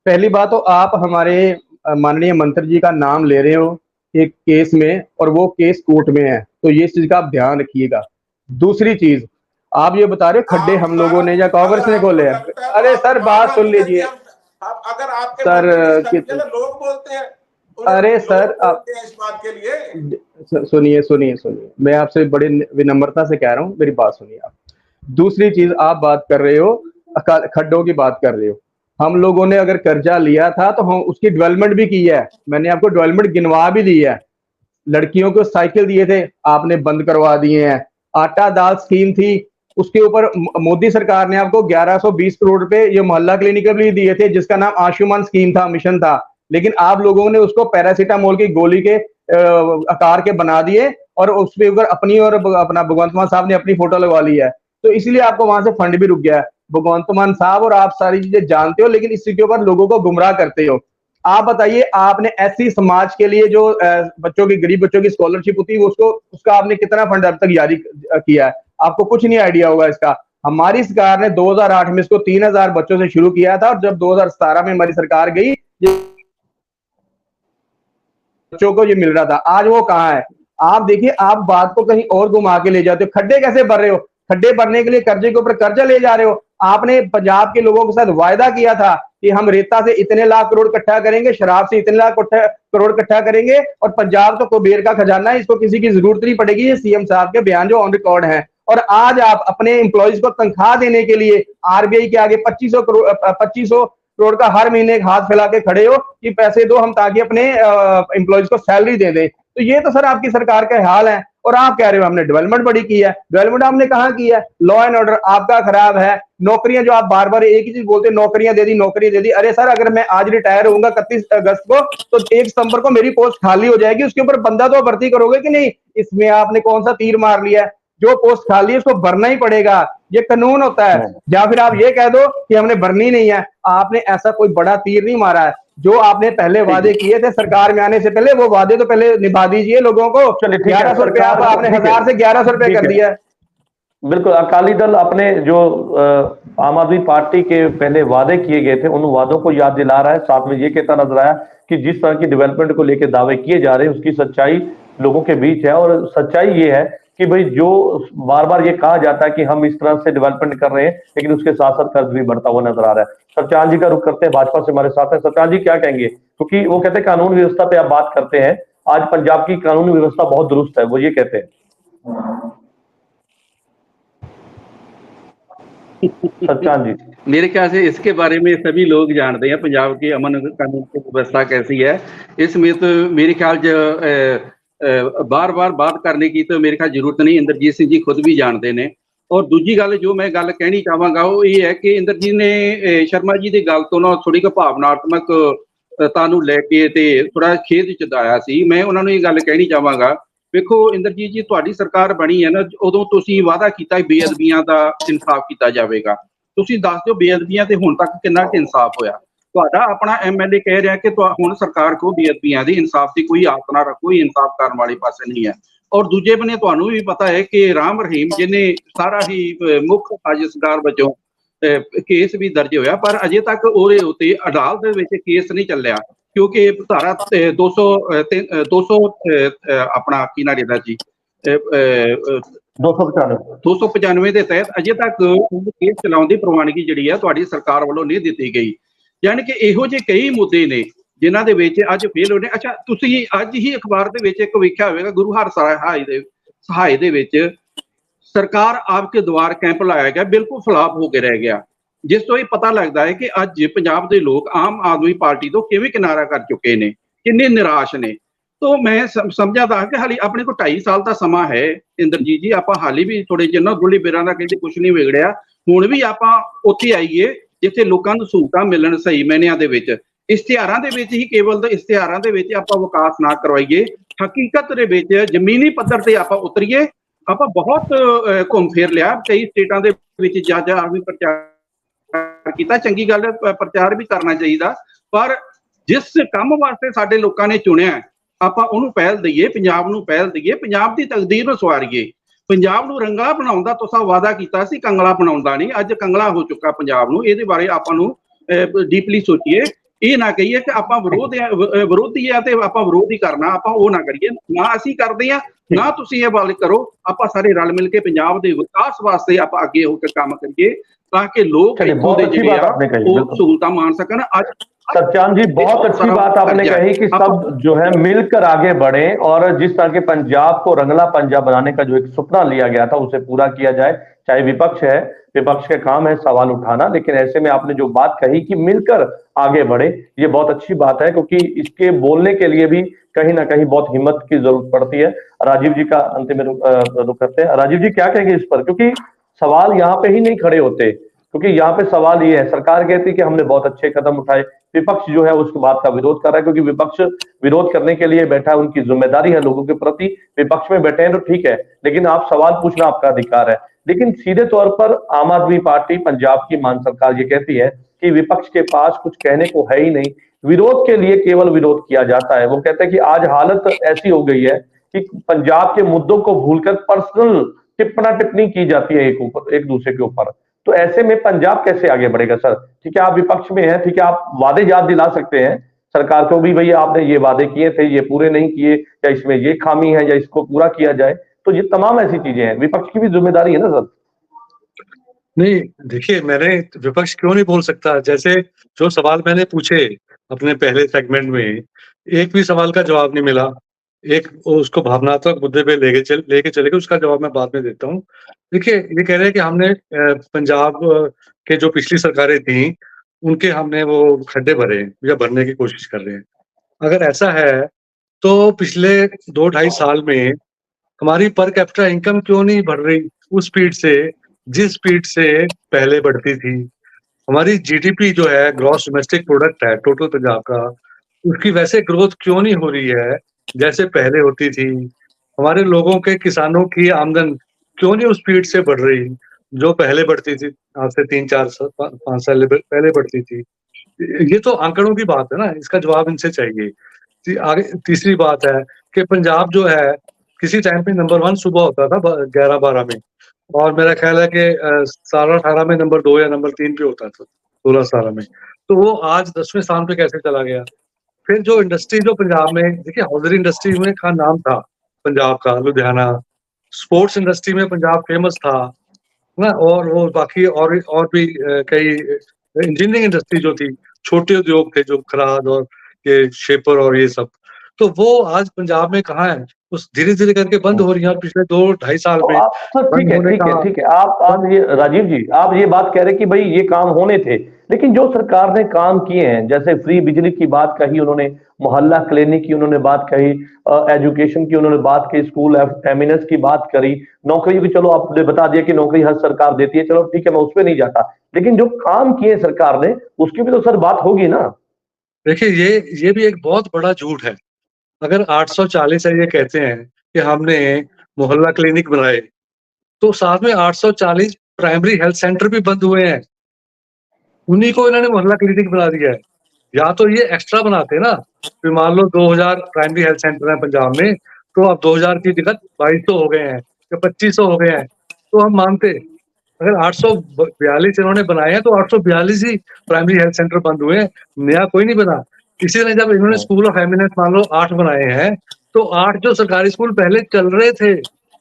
C: पहली बात तो आप हमारे माननीय मंत्री जी का नाम ले रहे हो एक केस में, और वो केस कोर्ट में है, तो ये चीज का आप ध्यान रखिएगा। दूसरी चीज, आप ये बता रहे हो खड्डे हम लोगों ने या कांग्रेस ने खोले हैं। अरे सर बात सुन लीजिए।
B: अगर आपके
C: सर
B: लोग बोलते हैं,
C: अरे सर आप
B: इस बात के लिए
C: सुनिए, मैं आपसे बड़े विनम्रता से कह रहा हूँ, मेरी बात सुनिए आप। दूसरी चीज, आप बात कर रहे हो खड्डों की बात कर रहे हो। हम लोगों ने अगर कर्जा लिया था तो हम उसकी डेवलपमेंट भी की है। मैंने आपको डेवलपमेंट गिनवा भी दी है। लड़कियों को साइकिल दिए थे, आपने बंद करवा दिए हैं। आटा दाल स्कीम थी, उसके ऊपर मोदी सरकार ने आपको 1120 करोड़ रुपए ये मोहल्ला क्लिनिक के लिए दिए थे, जिसका नाम आयुष्मान स्कीम था, मिशन था। लेकिन आप लोगों ने उसको पैरासीटामोल की गोली के आकार के बना दिए और उसके ऊपर अपनी और अपना भगवंत मान साहब ने अपनी फोटो लगवा ली है। तो इसलिए आपको वहां से फंड भी रुक गया है। भगवंत मान साहब और आप सारी चीजें जानते हो, लेकिन इसके ऊपर लोगों को गुमराह करते हो। आप बताइए, आपने एससी समाज के लिए जो बच्चों की, गरीब बच्चों की स्कॉलरशिप होती है, उसका आपने कितना फंड अब तक जारी किया है? आपको कुछ नहीं आइडिया होगा इसका। हमारी सरकार ने 2008 में इसको 3000 बच्चों से शुरू किया था, और जब 2017 में हमारी सरकार गई, बच्चों को ये मिल रहा था। आज वो कहाँ है? आप देखिए, आप बात को कहीं और घुमा के ले जाते हो। खड्डे कैसे भर रहे हो? खड्डे भरने के लिए कर्जे के ऊपर कर्जा ले जा रहे हो। आपने पंजाब के लोगों के साथ वायदा किया था कि हम रेता से इतने लाख करोड़ इकट्ठा करेंगे, शराब से इतने लाख करोड़ इकट्ठा करेंगे, और पंजाब तो कुबेर का खजाना है, इसको किसी की जरूरत नहीं पड़ेगी। ये सीएम साहब के बयान जो ऑन रिकॉर्ड है। और आज आप अपने एम्प्लॉइज को तनख्वाह देने के लिए आरबीआई के आगे 2500 करोड़ का हर महीने एक हाथ फैला के खड़े हो कि पैसे दो हम, ताकि अपने एम्प्लॉइज को सैलरी दे दें। तो ये तो सर आपकी सरकार का हाल है। और आप कह रहे हो हमने डेवलपमेंट बड़ी की है। डेवलपमेंट आपने कहाँ की है? लॉ एंड ऑर्डर आपका खराब है। नौकरियां जो आप बार बार एक ही चीज बोलते हैं, नौकरियां दे दी, नौकरियां दे दी। अरे सर, अगर मैं आज रिटायर होऊंगा 31 अगस्त को, तो 1 सितंबर को मेरी पोस्ट खाली हो जाएगी। उसके ऊपर बंदा तो भर्ती करोगे कि नहीं? इसमें आपने कौन सा तीर मार लिया है? जो पोस्ट खाली है उसको भरना ही पड़ेगा, ये कानून होता है। या फिर आप ये कह दो कि हमने भरनी नहीं है। आपने ऐसा कोई बड़ा तीर नहीं मारा है। जो आपने पहले वादे किए थे सरकार में आने से पहले, वो वादे तो पहले निभा दीजिए लोगों को। 1100 रुपया आपने 1000 से 1100 रुपये कर दिया है।
A: बिल्कुल, अकाली दल अपने जो आम आदमी पार्टी के पहले वादे किए गए थे, उन वादों को याद दिला रहा है। साथ में ये कहता नजर आया कि जिस तरह की डेवलपमेंट को लेकर दावे किए जा रहे हैं, उसकी सच्चाई लोगों के बीच है। और सच्चाई ये है कि भाई, जो बार बार ये कहा जाता है कि हम इस तरह से डेवलपमेंट कर रहे हैं, लेकिन उसके साथ साथ कर्ज भी बढ़ता हुआ नजर आ रहा है। सत्यपाल जी का रुख करते हैं, भाजपा से हमारे साथ है। सत्यपाल जी क्या कहेंगे? क्योंकि वो कहते हैं कानून व्यवस्था पे आप बात करते हैं, आज पंजाब की कानून व्यवस्था बहुत दुरुस्त है, वो ये कहते हैं। सत्यपाल जी,
D: मेरे ख्याल से इसके बारे में सभी लोग जानते हैं पंजाब की अमन कानून की व्यवस्था कैसी है। इसमें तो मेरे ख्याल बार बार बात करने की तो मेरे ख्याल जरूरत नहीं, इंद्रजीत सिंह जी खुद भी जानते ने। और दूजी गल जो मैं गल कहनी चाहांगा वो ये है कि इंद्रजीत ने शर्मा जी की गल तो ना थोड़ी भावनात्मकता नूं लैके ते थोड़ा खेद चदाया सी। मैं उन्होंने ये गल कहनी चाहांगा, वेखो इंद्रजीत जी, तुहाडी सरकार बनी है ना, उदों तुसीं वादा कीता बेअदबियां दा इंसाफ किया जाएगा। तुसीं दस दो बेअदबियां ते हुण तक कितना क इंसाफ होया? ਤੁਹਾਡਾ ਆਪਣਾ ਐਮਐਲਏ ਕਹਿ ਰਿਹਾ ਕਿ ਹੁਣ ਸਰਕਾਰ ਕੋ ਬੇਅਦਬੀਆਂ ਦੀ ਇਨਸਾਫ ਦੀ ਕੋਈ ਆਸ ਨਾ ਰੱਖੋ, ਇਨਸਾਫ ਕਰਨ ਵਾਲੇ ਪਾਸੇ ਨਹੀਂ ਹੈ। ਔਰ ਦੂਜੇ ਬੰਨੇ ਤੁਹਾਨੂੰ ਵੀ ਪਤਾ ਹੈ ਕਿ ਰਾਮ ਰਹੀਮ ਜਿਹਨੇ ਸਾਰਾ ਹੀ ਮੁੱਖ ਸਾਜ਼ਿਸ਼ਕਾਰ ਵਜੋਂ ਕੇਸ ਵੀ ਦਰਜ ਹੋਇਆ, ਪਰ ਅਜੇ ਤੱਕ ਉਹਦੇ ਉੱਤੇ ਅਦਾਲਤ ਦੇ ਵਿੱਚ ਕੇਸ ਨਹੀਂ ਚੱਲਿਆ, ਕਿਉਂਕਿ ਧਾਰਾ 200 ਆਪਣਾ ਕੀ ਨਾ ਰਿਹਾ ਜੀ 295 ਦੇ ਤਹਿਤ ਅਜੇ ਤੱਕ ਕੇਸ ਚਲਾਉਣ ਦੀ ਪ੍ਰਵਾਨਗੀ ਜਿਹੜੀ ਹੈ ਤੁਹਾਡੀ ਸਰਕਾਰ ਵੱਲੋਂ ਨਹੀਂ ਦਿੱਤੀ ਗਈ। यानी कि इहो जे कई मुद्दे ने जिन्हां दे विच अज फेल होने। अच्छा, तुसीं अज ही अखबार दे विच एक वेख्या होवेगा, गुरु हर सहाय दे विच सरकार आपके द्वार कैंप लाया गया, बिल्कुल फ्लॉप हो के रह गया, जिस तो ये पता लगता है कि अज पंजाब दे लोग आम आदमी पार्टी तो किवें किनारा कर चुके ने, किन्ने निराश ने। तो मैं समझा था कि हाली अपने को 2.5 साल का समा है इंद्रजीत जी, आपां हाली भी थोड़े जिन्ना गुली बेरां दा कहंदे कुछ नहीं विगड़िया, हुण भी आपां उत्थे आईए जिथे लोगों को सहूलतां मिलन सही मायनिਆਂ ਦੇ ਵਿੱਚ। ਇਸ਼ਤਿਹਾਰਾਂ ਦੇ ਵਿੱਚ ਹੀ ਕੇਵਲ ਇਸ਼ਤਿਹਾਰਾਂ ਦੇ ਵਿੱਚ ਆਪਾਂ ਵਿਕਾਸ ਨਾ ਕਰਵਾਈਏ, ਹਕੀਕਤ ਦੇ ਵਿੱਚ ਜ਼ਮੀਨੀ ਪੱਧਰ ਤੇ ਆਪਾਂ ਉਤਰੀਏ। ਆਪਾਂ ਬਹੁਤ ਘੁੰਮ ਫਿਰ ਲਿਆ, ਕਈ ਸਟੇਟਾਂ ਦੇ ਵਿੱਚ ਜਾ ਵੀ ਪ੍ਰਚਾਰ ਕੀਤਾ, ਚੰਗੀ ਗੱਲ ਹੈ, ਪ੍ਰਚਾਰ ਵੀ ਕਰਨਾ ਚਾਹੀਦਾ, ਪਰ ਜਿਸ ਕੰਮ ਵਾਸਤੇ ਸਾਡੇ ਲੋਕਾਂ ਨੇ ਚੁਣਿਆ ਆਪਾਂ ਉਹਨੂੰ ਪਹਿਲ ਦਈਏ, ਪੰਜਾਬ ਨੂੰ ਪਹਿਲ ਦਈਏ, ਪੰਜਾਬ ਦੀ ਤਕਦੀਰ ਨੂੰ ਸਵਾਰੀਏ। ਪੰਜਾਬ ਨੂੰ ਰੰਗਲਾ ਬਣਾਉਣ ਦਾ ਤੁਸੀਂ ਵਾਅਦਾ ਕੀਤਾ ਸੀ, ਕੰਗਲਾ ਬਣਾਉਣ ਦਾ ਨਹੀਂ। ਅੱਜ ਕੰਗਲਾ ਹੋ ਚੁੱਕਾ ਪੰਜਾਬ ਨੂੰ, ਇਹਦੇ ਬਾਰੇ ਆਪਾਂ ਨੂੰ ਡੀਪਲੀ ਸੋਚੀਏ। ਇਹ ਨਾ ਕਹੀਏ ਕਿ ਆਪਾਂ ਵਿਰੋਧੀ ਆ ਤੇ ਆਪਾਂ ਵਿਰੋਧ ਹੀ ਕਰਨਾ, ਆਪਾਂ ਉਹ ਨਾ ਕਰੀਏ। ਨਾ ਅਸੀਂ ਕਰਦੇ ਆ, ਨਾ ਤੁਸੀਂ ਇਹ ਗੱਲ ਕਰੋ। ਆਪਾਂ ਸਾਰੇ ਰਲ ਮਿਲ ਕੇ ਪੰਜਾਬ ਦੇ ਵਿਕਾਸ ਵਾਸਤੇ ਆਪਾਂ ਅੱਗੇ ਹੋ ਕੇ ਕੰਮ ਕਰੀਏ, ਤਾਂ ਕਿ ਲੋਕ ਇੱਥੋਂ ਦੇ ਜਿਹੜੇ ਆ ਉਹ ਸਹੂਲਤਾਂ ਮਾਣ ਸਕਣ। ਅੱਜ
A: सत्यपाल जी, बहुत अच्छी बात आपने कही कि सब जो है मिलकर आगे बढ़े, और जिस तरह के पंजाब को रंगला पंजाब बनाने का जो एक सपना लिया गया था उसे पूरा किया जाए। चाहे विपक्ष है, विपक्ष का काम है सवाल उठाना, लेकिन ऐसे में आपने जो बात कही कि मिलकर आगे बढ़े, ये बहुत अच्छी बात है, क्योंकि इसके बोलने के लिए भी कहीं ना कहीं बहुत हिम्मत की जरूरत पड़ती है। राजीव जी का अंतिम रुख करते हैं। राजीव जी क्या कहेंगे इस पर? क्योंकि सवाल यहाँ पे ही नहीं खड़े होते, क्योंकि यहाँ पे सवाल ये है, सरकार कहती है कि हमने बहुत अच्छे कदम उठाए, विपक्ष जो है उसके बात का विरोध कर रहा है, क्योंकि विपक्ष विरोध करने के लिए बैठा है, उनकी जिम्मेदारी है लोगों के प्रति, विपक्ष में बैठे हैं तो ठीक है, लेकिन आप सवाल पूछना आपका अधिकार है। लेकिन सीधे तौर पर आम आदमी पार्टी पंजाब की मान सरकार ये कहती है कि विपक्ष के पास कुछ कहने को है ही नहीं, विरोध के लिए केवल विरोध किया जाता है। वो कहते हैं कि आज हालत ऐसी हो गई है कि पंजाब के मुद्दों को भूलकर पर्सनल टिप्पणी टिप्पणी की जाती है एक दूसरे के ऊपर। तो ऐसे में पंजाब कैसे आगे बढ़ेगा सर? ठीक है, आप विपक्ष में हैं, ठीक है, आप वादे याद दिला सकते हैं सरकार को भी, भैया आपने ये वादे किए थे, ये पूरे नहीं किए, या इसमें ये खामी है, या इसको पूरा किया जाए। तो ये तमाम ऐसी चीजें हैं, विपक्ष की भी जिम्मेदारी है ना सर?
E: नहीं, देखिए, मैंने विपक्ष क्यों नहीं बोल सकता? जैसे जो सवाल मैंने पूछे अपने पहले सेगमेंट में, एक भी सवाल का जवाब नहीं मिला। एक उसको भावनात्मक मुद्दे पे लेके चले गए, उसका जवाब मैं बाद में देता हूँ। देखिए, ये कह रहे हैं कि हमने पंजाब के जो पिछली सरकारें थी, उनके हमने वो खड्डे भरे या भरने की कोशिश कर रहे हैं। अगर ऐसा है, तो पिछले 2 ढाई साल में हमारी पर कैपिटा इनकम क्यों नहीं बढ़ रही उस स्पीड से, जिस स्पीड से पहले बढ़ती थी? हमारी जीडीपी जो है, ग्रॉस डोमेस्टिक प्रोडक्ट है टोटल पंजाब का, उसकी वैसे ग्रोथ क्यों नहीं हो रही है जैसे पहले होती थी? हमारे लोगों के, किसानों की आमदन क्यों नहीं उस स्पीड से बढ़ रही जो पहले बढ़ती थी, आज से 3-4-5 साल पहले बढ़ती थी? ये तो आंकड़ों की बात है ना, इसका जवाब इनसे चाहिए। आगे तीसरी बात है कि पंजाब जो है, किसी टाइम पे नंबर 1 सुबह होता था 11-12 में, और मेरा ख्याल है कि 17-18 में नंबर 2 या नंबर 3 पे होता था 16-17 में। तो वो आज 10वें स्थान पे कैसे चला गया? फिर जो इंडस्ट्री जो पंजाब में, देखिए, हौजरी इंडस्ट्री में का नाम था पंजाब का, लुधियाना। स्पोर्ट्स इंडस्ट्री में पंजाब फेमस था ना, और वो बाकी और भी कई इंजीनियरिंग इंडस्ट्री जो थी, छोटे उद्योग थे जो खराद और ये शेपर और ये सब, तो वो आज पंजाब में कहाँ है? उस धीरे-धीरे करके बंद हो रही है पिछले 2 ढाई साल
A: तो
E: में।
A: आप सर, ठीक
E: बंद
A: है,
E: होने
A: ठीक है,
E: का
A: ठीक है, आप ये राजीव जी, आप ये बात कह रहे हैं कि भाई ये काम होने थे, लेकिन जो सरकार ने काम किए हैं, जैसे फ्री बिजली की बात कही उन्होंने, मोहल्ला क्लिनिक की उन्होंने बात कही, एजुकेशन की उन्होंने बात की, स्कूल एमिनेंस की बात करी, नौकरी की, चलो आपने बता दिया कि नौकरी हर सरकार देती है, चलो ठीक है, मैं उस पर नहीं जाता, लेकिन जो काम किए सरकार ने उसकी भी तो सर बात होगी ना?
E: देखिए, ये भी एक बहुत बड़ा झूठ है। अगर 840 है, ये कहते हैं कि हमने मोहल्ला क्लिनिक बनाए, तो साथ में 840 प्राइमरी हेल्थ सेंटर भी बंद हुए हैं। उन्हीं को इन्होंने मोहल्ला क्लिनिक बना दिया है। या तो ये एक्स्ट्रा बनाते ना, फिर मान लो 2000 प्राइमरी हेल्थ सेंटर है पंजाब में, तो अब 2000 की जगह 2200 हो गए हैं या 2500 हो गए हैं, तो हम मानते। अगर 842 इन्होंने बनाए हैं, तो 842 ही प्राइमरी हेल्थ सेंटर बंद हुए हैं, नया कोई नहीं बना। इसी तरह जब इन्होंने स्कूल ऑफ एमिनेंस मान लो 8 बनाए हैं, तो 8 जो सरकारी स्कूल पहले चल रहे थे,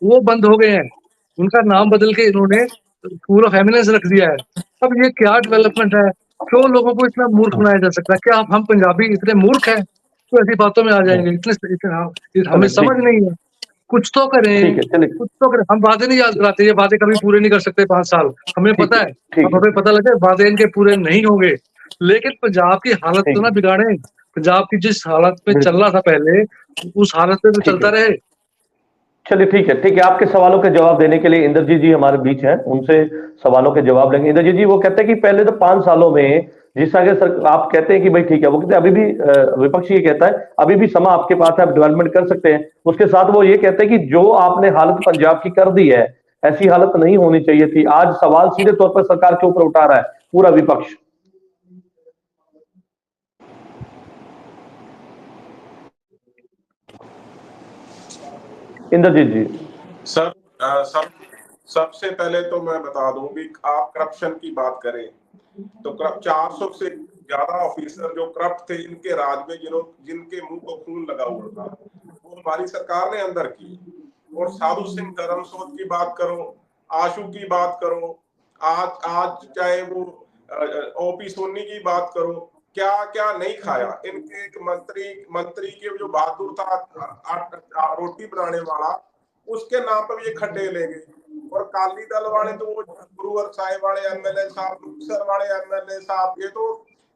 E: वो बंद हो गए हैं। उनका नाम बदल के इन्होंने स्कूल ऑफ एमिनेंस रख दिया है। अब ये क्या डेवलपमेंट है? क्यों लोगों को इतना मूर्ख बनाया जा सकता है? क्या हम पंजाबी इतने मूर्ख हैं तो ऐसी बातों में आ जाएंगे? हमें
A: चलिए,
E: समझ नहीं है। कुछ तो
A: ठीक
E: करें,
A: है, चलिए,
E: कुछ तो करें। हम वादे नहीं याद कराते, ये वादे कभी पूरे नहीं कर सकते 5 साल, हमें
A: ठीक
E: पता
A: है,
E: है।
A: ठीक
E: अब
A: है,
E: हमें पता लगे वादे इनके पूरे नहीं होंगे, लेकिन पंजाब की हालत तो
A: ठीक
E: ना
A: है,
E: बिगाड़े। पंजाब की जिस हालत में चल
A: बिल्कुल,
E: रहा था पहले, उस हालत में तो
A: ठीक
E: चलता
A: है।
E: रहे।
A: चलिए, ठीक है, ठीक है, आपके सवालों के जवाब देने के लिए इंद्रजीत जी हमारे बीच हैं, उनसे सवालों के जवाब लेंगे। इंद्रजीत जी, वो कहते हैं कि पहले तो 5 सालों में जिस तरह सर आप कहते हैं कि भाई ठीक है, वो कहते हैं अभी भी विपक्ष ये कहता है अभी भी समय आपके पास है, आप डेवलपमेंट कर सकते हैं। उसके साथ वो ये कहते हैं कि जो आपने हालत पंजाब की कर दी है, ऐसी हालत नहीं होनी चाहिए थी। आज सवाल सीधे तौर पर सरकार के ऊपर उठा रहा है पूरा विपक्ष। इंद्रजीत जी।
B: सर, सबसे पहले तो मैं बता दूं कि आप करप्शन की बात करें तो 400 से ज्यादा ऑफिसर जो करप्ट थे इनके राज में, जिनके मुंह को खून लगा हुआ था, वो हमारी सरकार ने अंदर की। और साधु सिंह धर्मसोत की बात करो, आशु की बात करो, आज आज चाहे वो ओपी सोनी की बात करो, क्या क्या नहीं खाया इनके। एक मंत्री के जो बहादुर था रोटी बनाने वाला, उसके नाम पर ये खड्डे ले गए। और अकाली दल वाले तो वो गुरुवर साहिब वाले एमएलए साहब, मुक्तसर वाले एमएलए साहब, ये तो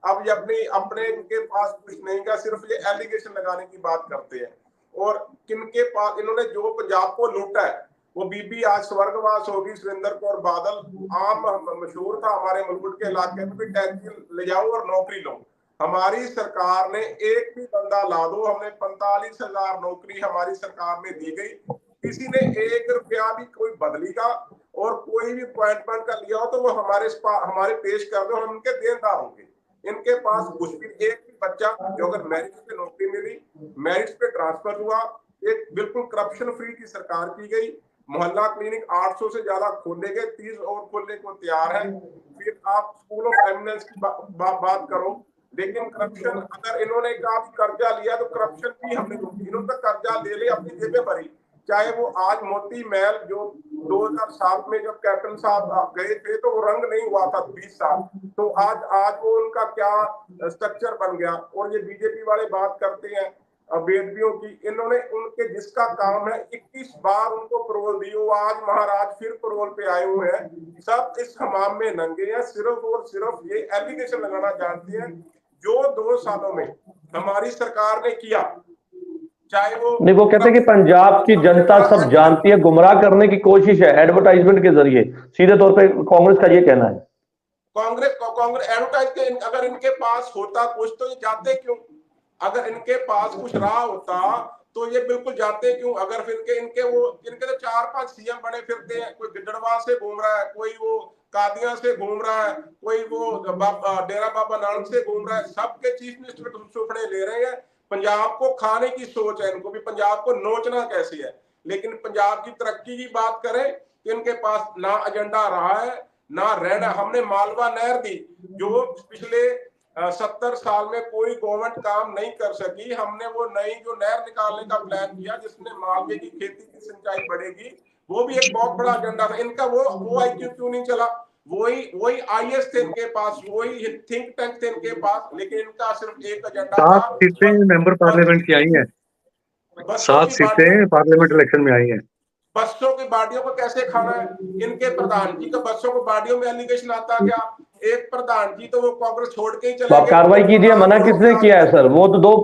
B: अब ये अपने इनके पास कुछ नहीं का, सिर्फ ये एलिगेशन लगाने की बात करते हैं। और किनके पास इन्होंने जो पंजाब को लूटा है, वो बीबी आज स्वर्गवास होगी। सुरेंद्र कौर बादल आम मशहूर था हमारे मुलगुट के इलाके में भी, टैक्सी ले जाओ और नौकरी लो। हमारी सरकार ने एक भी बंदा ला दो, हमने 45,000 नौकरी हमारी सरकार में दी गई। किसी ने 1 रुपया भी कोई बदली का और कोई भी अपॉइंटमेंट का लिया हो तो वो हमारे पेश कर दो, हम उनके देनदार होंगे। इनके पास कुछ भी, एक भी बच्चा जो अगर मेरिट पे नौकरी मिली, मेरिट पे ट्रांसफर हुआ, एक बिल्कुल करप्शन फ्री की सरकार की गई। मोहल्ला क्लिनिक 800 से ज्यादा खोले गए, 30 और खोलने को तैयार है। फिर आप स्कूल ऑफ एमिनेंस की बात करो, लेकिन करप्शन, अगर इन्होंने कहा कर्जा लिया तो करप्शन भी हमने रोकी। इन्होंने तो कर्जा ले लिया, अपनी जेबें भरी। चाहे वो आज मोती महल जो 2007 में जब कैप्टन साहब गए थे तो वो रंग नहीं हुआ था 20 साल, तो आज वो उनका क्या स्ट्रक्चर बन गया। और ये बीजेपी वाले बात करते हैं बेदबियों की, इन्होंने उनके जिसका काम है 21 बार उनको पैरोल दी, वो आज महाराज फिर पैरोल पे आए हुए हैं। सब इस हमाम में नंगे हैं, सिर्फ और सिर्फ ये एलिगेशन लगाना जानते हैं। जो 2 सालों में हमारी सरकार ने किया, चाहे वो
A: नहीं, वो कहते हैं कि पंजाब की जनता सब जानती है, गुमराह करने की कोशिश है एडवर्टाइजमेंट के जरिए, सीधे तौर पे कांग्रेस का ये कहना है।
B: कांग्रेस एडवर्टाइज के, अगर इनके पास होता कुछ तो ये जाते क्यों? अगर इनके पास कुछ रहा होता तो ये बिल्कुल जाते क्यों? अगर फिर इनके तो 4-5 सीएम बने फिरते हैं, कोई गिद्दड़वा से घूम रहा है, कोई वो कादियां से घूम रहा है, कोई वो डेरा बाबा नानक से घूम रहा है, सबके चीफ मिनिस्टर सुपने ले रहे हैं। पंजाब को खाने की सोच है इनको भी, पंजाब को नोचना कैसे है। लेकिन पंजाब की तरक्की की बात करें तो इनके पास ना एजेंडा रहा है ना रहना। हमने मालवा नहर दी जो पिछले 70 साल में कोई गवर्नमेंट काम नहीं कर सकी, हमने वो नई जो नहर निकालने का प्लान किया जिसमें मालवे की खेती की सिंचाई बढ़ेगी, वो भी एक बहुत बड़ा एजेंडा था इनका। वो आईक्यू क्यों नहीं चला? वही आईएएस थे इनके पास, वही थिंक टैंक थे इनके पास, लेकिन इनका सिर्फ एक एजेंडा था।
E: 7 सीटें मेंबर पार्लियामेंट की आई हैं, 7 सीटें पार्लियामेंट इलेक्शन में आई हैं।
B: बच्चों की बाडियों को कैसे खाना है? इनके प्रधान जी का बच्चों को बाडियों में एलिगेशन आता क्या? एक प्रधान जी तो वो कांग्रेस छोड़ के ही चले गए।
A: कार्रवाई कीजिए, मना किसने किया है सर? वो तो 2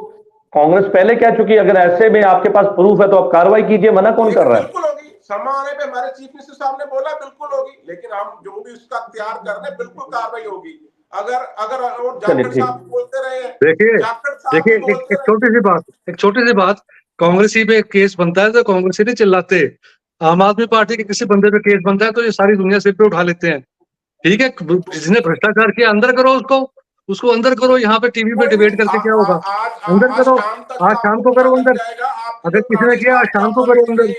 A: कांग्रेस पहले कह चुकी है, अगर ऐसे में आपके पास प्रूफ है तो आप कार्रवाई कीजिए, मना कौन कर रहा है?
B: बिल्कुल होगी, समय आने पे हमारे चीफ मिनिस्टर साहब ने बोला बिल्कुल होगी, लेकिन हम जो भी उसका अख्तियार कर रहे हैं बिल्कुल कार्रवाई होगी। अगर और जाखड़ साहब बोलते रहे हैं,
E: देखिए एक छोटी सी बात, कांग्रेसी पे केस बनता है तो कांग्रेसी नहीं चिल्लाते, आम आदमी पार्टी के किसी बंदे पे केस बनता है तो ये सारी दुनिया सिर पे उठा लेते हैं। ठीक है, जिसने भ्रष्टाचार किया अंदर करो, उसको अंदर करो। यहाँ पे टीवी पे डिबेट करके क्या होगा? अंदर करो, आज शाम को करो अंदर। अगर किसी ने किया आज शाम को करो अंदर।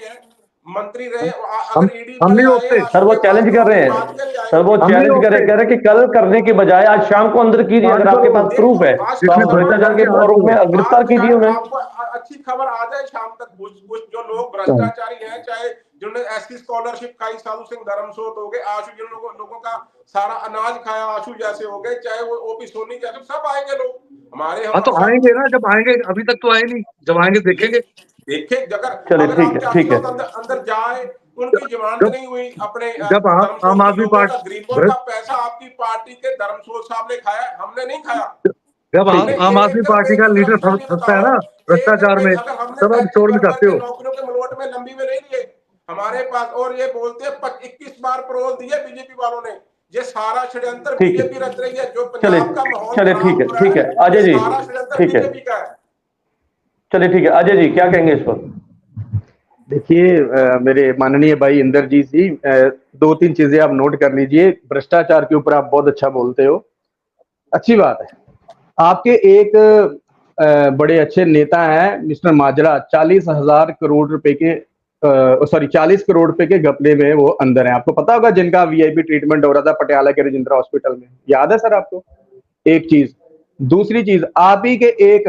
B: मंत्री रहे,
E: हम नहीं होते
A: सर, वो चैलेंज कर रहे हैं सर, वो चैलेंज कर रहे हैं कि कल करने की बजाय आज शाम को अंदर कीजिए, अगर आपके पास प्रूफ है तो आप भ्रष्टाचार के आरोप में गिरफ्तार कीजिए उन्हें।
B: अच्छी खबर आ जाए शाम तक, कुछ जो लोग भ्रष्टाचारी हैं, चाहे जिन्होंने ऐसी स्कॉलरशिप खाई, साधु सिंह धर्मसोत हो गए, आशु जिन लोगों का सारा अनाज खाया आशु जैसे हो गए, चाहे वो ओपी सोनी जैसे, सब आएंगे लोग हमारे।
E: हाँ तो आएंगे ना, जब आएंगे, अभी तक तो आए नहीं, जब आएंगे देखेंगे।
B: चलिए ठीक है अंदर जाए, उनकी जमानत नहीं हुई अपने।
E: जब आम आदमी पार्टी,
B: गरीबों का पैसा आपकी पार्टी के धर्मसोत साहब ने खाया, हमने नहीं खाया।
E: जब आम आदमी पार्टी का लीडर फंसता है ना भ्रष्टाचार में, तब आप शोर मचाते हो।
B: नौकरियों के मलोट में लंबी में नहीं लिए हमारे पास, और ये बोलते हैं 21 बार पैरोल दिए बीजेपी वालों ने। ये सारा षड्यंत्र बीजेपी रच रही है, जो पंजाब का माहौल।
A: चलिए ठीक है अजय जी, ठीक है, चलिए ठीक है अजय जी, क्या कहेंगे इस पर?
C: देखिए मेरे माननीय भाई इंदरजीत जी, 2-3 चीजें आप नोट कर लीजिए। भ्रष्टाचार के ऊपर आप बहुत अच्छा बोलते हो, अच्छी बात है। आपके एक बड़े अच्छे नेता हैं मिस्टर माजरा, 40,000 करोड़ रुपए के 40 करोड़ रुपए के घपले में वो अंदर है। आपको पता होगा, जिनका वीआईपी ट्रीटमेंट हो रहा था पटियाला के रजिंद्रा हॉस्पिटल में, याद है सर आपको? एक चीज। दूसरी चीज, आप ही के एक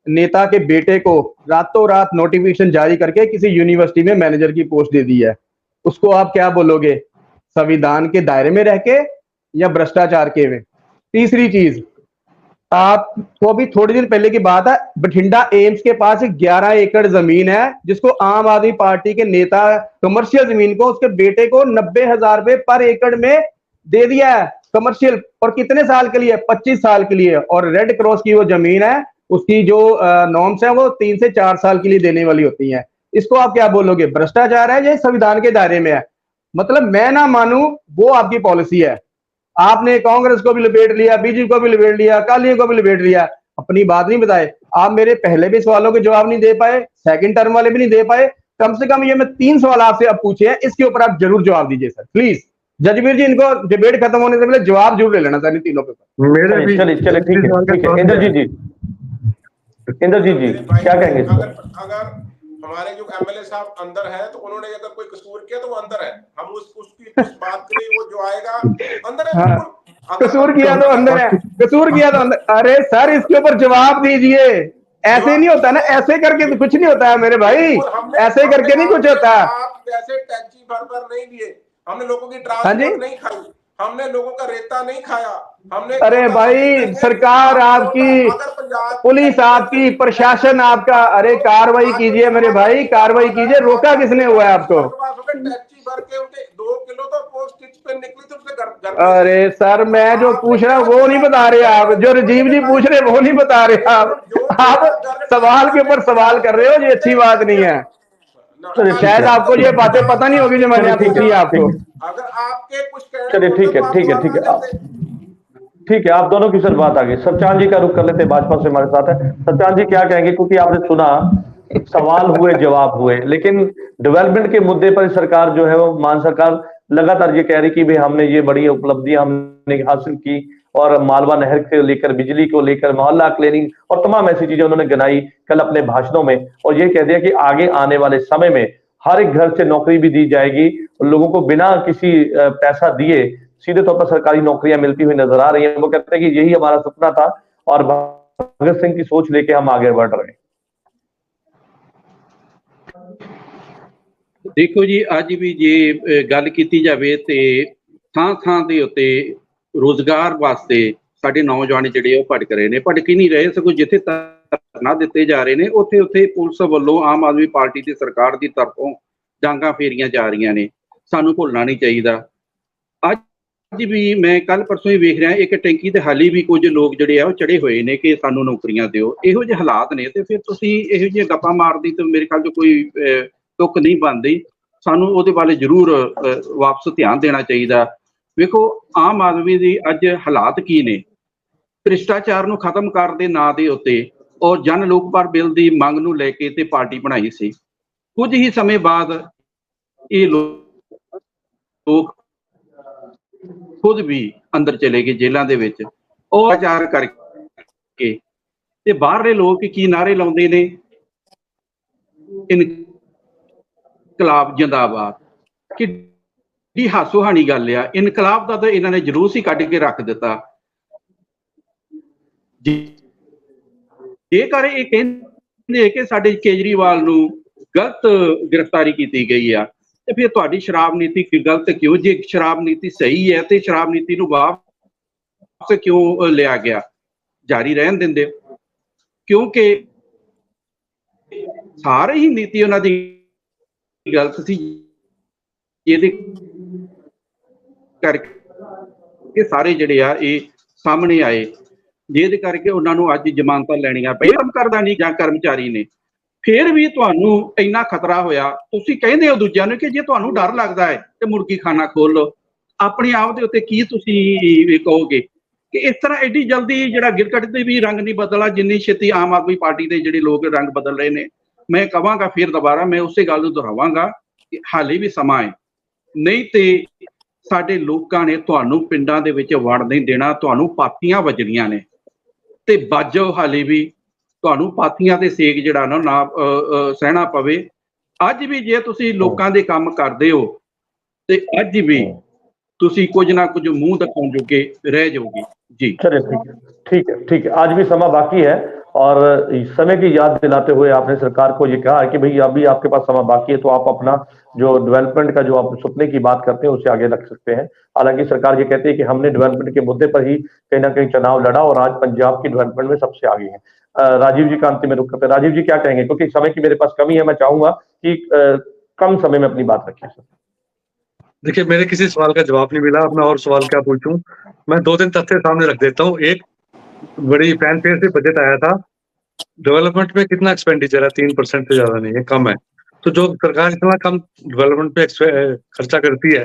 C: नेता के बेटे को रातों रात नोटिफिकेशन जारी करके किसी यूनिवर्सिटी में मैनेजर की पोस्ट दे दी है। उसको आप क्या बोलोगे? संविधान के दायरे में रह के या भ्रष्टाचार के में? तीसरी चीज, आपको अभी थोड़ी दिन पहले की बात है, बठिंडा एम्स के पास 11 एकड़ जमीन है जिसको आम आदमी पार्टी के नेता कमर्शियल जमीन को उसके बेटे को 90,000 रुपए पर एकड़ में दे दिया है कमर्शियल। और कितने साल के लिए? 25 साल के लिए। और रेड क्रॉस की वो जमीन है, उसकी जो नॉर्म्स है वो 3 से 4 साल के लिए देने वाली होती हैं। इसको आप क्या बोलोगे, भ्रष्टाचार है या संविधान के दायरे में है? मतलब मैं ना मानूं वो आपकी पॉलिसी है। आपने कांग्रेस को भी लपेट लिया, बीजेपी को भी लपेट लिया, अकालियों को भी लपेट लिया, अपनी बात नहीं बताए। आप मेरे पहले भी सवालों के जवाब नहीं दे पाए, सेकंड टर्म वाले भी नहीं दे पाए। कम से कम ये मैं 3 सवाल आपसे अब पूछे हैं, इसके ऊपर आप जरूर जवाब दीजिए सर प्लीज। जजबीर जी, इनको डिबेट खत्म होने से पहले जवाब जरूर ले लेना सर इन तीनों पे।
E: मेरे भी
A: चलिए चलिए, ठीक है इंद्रजीत जी, इंद्रजीत जी क्या कहेंगे?
B: अगर हमारे जो एमएलए साहब अंदर है तो उन्होंने अगर कोई कसूर किया तो वो अंदर है, हम उसकी कुछ बात करें, वो जो आएगा अंदर है।
C: हाँ, कसूर किया तो अंदर है, कसूर किया तो अंदर। अरे सर इसके ऊपर जवाब दीजिए, ऐसे नहीं होता ना, ऐसे करके तो कुछ नहीं होता है मेरे भाई, ऐसे करके नहीं कुछ होता।
B: आप जैसे टैक्सी भर नहीं दिए, हमने लोगों की ट्रांसपोर्ट नहीं खाई, हमने लोगों का रेता नहीं खाया, हमने।
C: अरे भाई सरकार आपकी, पुलिस आपकी, प्रशासन आपका, अरे कार्रवाई कीजिए मेरे भाई, कार्रवाई कीजिए। रोका किसने हुआ है आपको?
B: टैक्सी भर के उनके 2 किलो तो पोस्ट स्टिच पे निकली तो उससे घर।
C: अरे सर मैं जो पूछ रहा हूँ वो नहीं बता रहे आप, जो राजीव जी पूछ रहे वो नहीं बता रहे आप सवाल के ऊपर सवाल कर रहे हो, ये अच्छी बात नहीं है। शायद आपको ये बातें पता नहीं होगी जो मैंने पूछी है आपको।
B: अगर आपके कुछ
A: चलिए ठीक है ठीक है ठीक है ठीक है, आप दोनों की सर बात आ गई। सत्यान जी का रुख कर लेते, भाजपा से हमारे साथ है। सत्यान जी क्या कहेंगे, क्योंकि आपने सुना सवाल हुए जवाब हुए, लेकिन डेवलपमेंट के मुद्दे पर सरकार जो है वो मान सरकार लगातार ये कह रही कि भाई हमने ये बड़ी उपलब्धियां हमने हासिल की, और मालवा नहर से लेकर बिजली को लेकर मोहल्ला क्लीनिंग और तमाम ऐसी चीजें उन्होंने गिनाई कल अपने भाषणों में, और ये कह दिया कि आगे आने वाले समय में हर एक घर से नौकरी भी दी जाएगी, लोगों को बिना किसी पैसा दिए सीधे तौर पर सरकारी नौकरियां मिलती हुई नजर आ रही है। वो कहते हैं कि यही हमारा सपना था और भगत सिंह की सोच लेके हम आगे बढ़ रहे हैं।
D: देखो जी, ਅੱਜ ਵੀ ਜੇ ਗੱਲ ਕੀਤੀ ਜਾਵੇ ਤੇ ਥਾਂ ਦੇ ਉੱਤੇ ਰੋਜ਼ਗਾਰ ਵਾਸਤੇ ਸਾਡੇ ਨੌਜਵਾਨ ਜਿਹੜੇ ਉਹ ਭਟਕ ਰਹੇ ਨੇ, ਭਟਕ ਹੀ ਨਹੀਂ ਰਹੇ, ਸਗੋਂ ਜਿੱਥੇ ਧਰਨਾ ਦਿੱਤੇ ਜਾ ਰਹੇ ਨੇ ਉੱਥੇ ਪੁਲਿਸ ਵੱਲੋਂ ਆਮ ਆਦਮੀ ਪਾਰਟੀ ਦੀ ਸਰਕਾਰ ਦੀ ਤਰਫੋਂ ਡਾਂਗਾਂ ਫੇਰੀਆਂ ਜਾ ਰਹੀਆਂ ਨੇ। ਸਾਨੂੰ ਭੁੱਲਣਾ ਨਹੀਂ ਚਾਹੀਦਾ। ਅੱਜ ਵੀ ਮੈਂ ਕੱਲ ਪਰਸੋਂ ਹੀ ਵੇਖ ਰਿਹਾ ਇੱਕ ਟੈਂਕੀ ਤੇ ਹਾਲੀ ਵੀ ਕੁਝ ਲੋਕ ਜਿਹੜੇ ਆ ਉਹ ਚੜੇ ਹੋਏ ਨੇ ਕਿ ਸਾਨੂੰ ਨੌਕਰੀਆਂ ਦਿਓ। ਇਹੋ ਜਿਹੇ ਹਾਲਾਤ ਨੇ ਤੇ ਫਿਰ ਤੁਸੀਂ ਇਹੋ ਜਿਹੀਆਂ ਗੱਪਾਂ ਮਾਰਦੀ ਤੇ ਮੇਰੇ ਖਿਆਲ 'ਚ ਕੋਈ ਤੁਕ ਨਹੀਂ ਬਣਦੀ। ਸਾਨੂੰ ਉਹਦੇ ਵੱਲ ਜ਼ਰੂਰ ਵਾਪਸ ਧਿਆਨ ਦੇਣਾ ਚਾਹੀਦਾ। ਵੇਖੋ ਆਮ ਆਦਮੀ ਦੀ ਅੱਜ ਹਾਲਾਤ ਕੀ ਨੇ, ਭ੍ਰਿਸ਼ਟਾਚਾਰ ਨੂੰ ਖਤਮ ਕਰਨ ਦੇ ਨਾਂ ਦੇ ਉੱਤੇ ਔਰ ਜਨ ਲੋਕਪਾਲ ਬਿੱਲ ਦੀ ਮੰਗ ਨੂੰ ਲੈ ਕੇ ਤੇ ਪਾਰਟੀ ਬਣਾਈ ਸੀ। ਕੁਝ ਹੀ ਸਮੇਂ ਬਾਅਦ ਇਹ ਲੋਕ ਖੁਦ ਵੀ ਅੰਦਰ ਚਲੇ ਗਏ ਜੇਲ੍ਹਾਂ ਦੇ ਵਿੱਚ, ਉਹ ਆਚਾਰ ਕਰਕੇ ਤੇ ਬਾਹਰਲੇ ਲੋਕ ਕੀ ਨਾਰੇ ਲਾਉਂਦੇ ਨੇ, ਇਨਕਲਾਬ ਜਿੰਦਾਬਾਦ। ਕਿੱਡੀ ਹਾਸੋਹਾਣੀ ਗੱਲ ਆ, ਇਨਕਲਾਬ ਦਾ ਤਾਂ ਇਹਨਾਂ ਨੇ ਜਲੂਸ ਹੀ ਕੱਢ ਕੇ ਰੱਖ ਦਿੱਤਾ। ਜੇਕਰ ਇਹ ਕਹਿੰਦੇ ਕਿ ਸਾਡੇ ਕੇਜਰੀਵਾਲ ਨੂੰ ਗਲਤ ਗ੍ਰਿਫਤਾਰੀ ਕੀਤੀ ਗਈ ਆ ਤੇ ਫਿਰ ਤੁਹਾਡੀ ਸ਼ਰਾਬ ਨੀਤੀ ਗਲਤ ਕਿਉਂ? ਜੇ ਸ਼ਰਾਬ ਨੀਤੀ ਸਹੀ ਹੈ ਤੇ ਸ਼ਰਾਬ ਨੀਤੀ ਨੂੰ ਵਾਪਸ ਕਿਉਂ ਲਿਆ ਗਿਆ? ਜਾਰੀ ਰਹਿਣ ਦਿੰਦੇ, ਕਿਉਂਕਿ ਸਾਰੇ ਹੀ ਨੀਤੀ ਉਹਨਾਂ ਦੀ ਗਲਤ ਸੀ। ਇਹਦੇ ਕਰਕੇ ਸਾਰੇ ਜਿਹੜੇ ਆ ਇਹ ਸਾਹਮਣੇ ਆਏ, ਜਿਹਦੇ ਕਰਕੇ ਉਹਨਾਂ ਨੂੰ ਅੱਜ ਜ਼ਮਾਨਤਾਂ ਲੈਣੀਆਂ ਪਈਆਂ। ਕੰਮ ਕਰਦਾ ਨਹੀਂ ਜਾਂ ਕਰਮਚਾਰੀ ਨੇ, ਫਿਰ ਵੀ ਤੁਹਾਨੂੰ ਇੰਨਾ ਖਤਰਾ ਹੋਇਆ। ਤੁਸੀਂ ਕਹਿੰਦੇ ਹੋ ਦੂਜਿਆਂ ਨੂੰ ਕਿ ਜੇ ਤੁਹਾਨੂੰ ਡਰ ਲੱਗਦਾ ਹੈ ਤੇ ਮੁਰਗੀ ਖਾਨਾ ਖੋਲ ਲਓ। ਆਪਣੇ ਆਪ ਦੇ ਉੱਤੇ ਕੀ ਤੁਸੀਂ ਕਹੋਗੇ ਕਿ ਇਸ ਤਰ੍ਹਾਂ ਐਡੀ ਜਲਦੀ ਜਿਹੜਾ ਗਿਰਕਟ ਤੇ ਵੀ ਰੰਗ ਨਹੀਂ ਬਦਲਾ ਜਿੰਨੀ ਛੇਤੀ ਆਮ ਆਦਮੀ ਪਾਰਟੀ ਦੇ ਜਿਹੜੇ ਲੋਕ ਰੰਗ ਬਦਲ ਰਹੇ ਨੇ? ਮੈਂ ਕਹਾਂਗਾ ਫਿਰ ਦੁਬਾਰਾ ਮੈਂ ਉਸੇ ਗੱਲ ਨੂੰ ਦੁਹਰਾਵਾਂਗਾ ਕਿ ਹਾਲੇ ਵੀ ਸਮਾਂ ਹੈ, ਨਹੀਂ ਤੇ ਸਾਡੇ ਲੋਕਾਂ ਨੇ ਤੁਹਾਨੂੰ ਪਿੰਡਾਂ ਦੇ ਵਿੱਚ ਵੜ ਨਹੀਂ ਦੇਣਾ। ਤੁਹਾਨੂੰ ਪਾਥੀਆਂ ਵੱਜਣੀਆਂ ਨੇ ਤੇ ਬਾਜੋ, ਹਾਲੇ ਵੀ ਤੁਹਾਨੂੰ ਪਾਥੀਆਂ ਤੇ ਸੇਕ ਜਿਹੜਾ ਨਾ ਸਹਿਣਾ ਪਵੇ। ਅੱਜ ਵੀ ਜੇ ਤੁਸੀਂ ਲੋਕਾਂ ਦੇ ਕੰਮ ਕਰਦੇ ਹੋ ਤੇ ਅੱਜ ਵੀ ਤੁਸੀਂ ਕੁਝ ਨਾ ਕੁਝ ਮੂੰਹ ਦਿਖਾਉਣ ਜੋਗੇ ਰਹਿ ਜਾਓਗੇ जी।
A: चलिए ठीक है, आज भी समय बाकी है और समय की याद दिलाते हुए आपने सरकार को ये कहा कि भाई अभी आपके पास समय बाकी है, तो आप अपना जो डेवलपमेंट का जो आप सपने की बात करते हैं उसे आगे रख सकते हैं। हालांकि सरकार ये कहती है कि हमने डेवलपमेंट के मुद्दे पर ही कहीं ना कहीं चुनाव लड़ा और आज पंजाब की डेवलपमेंट में सबसे आगे है। राजीव जी का अंतिम में रुक करते हैं। राजीव जी क्या कहेंगे, क्योंकि समय की मेरे पास कमी है, मैं चाहूंगा कि कम समय में अपनी बात रखिए।
E: देखिए, मेरे किसी सवाल का जवाब नहीं मिला, अब मैं और सवाल क्या पूछूं? मैं 2-3 तथ्य सामने रख देता हूं। एक बड़ी फैनफेयर से बजट आया था, डेवलपमेंट में कितना एक्सपेंडिचर है? 3% से ज्यादा नहीं है, कम है। तो जो सरकार इतना कम डेवलपमेंट पे खर्चा करती है,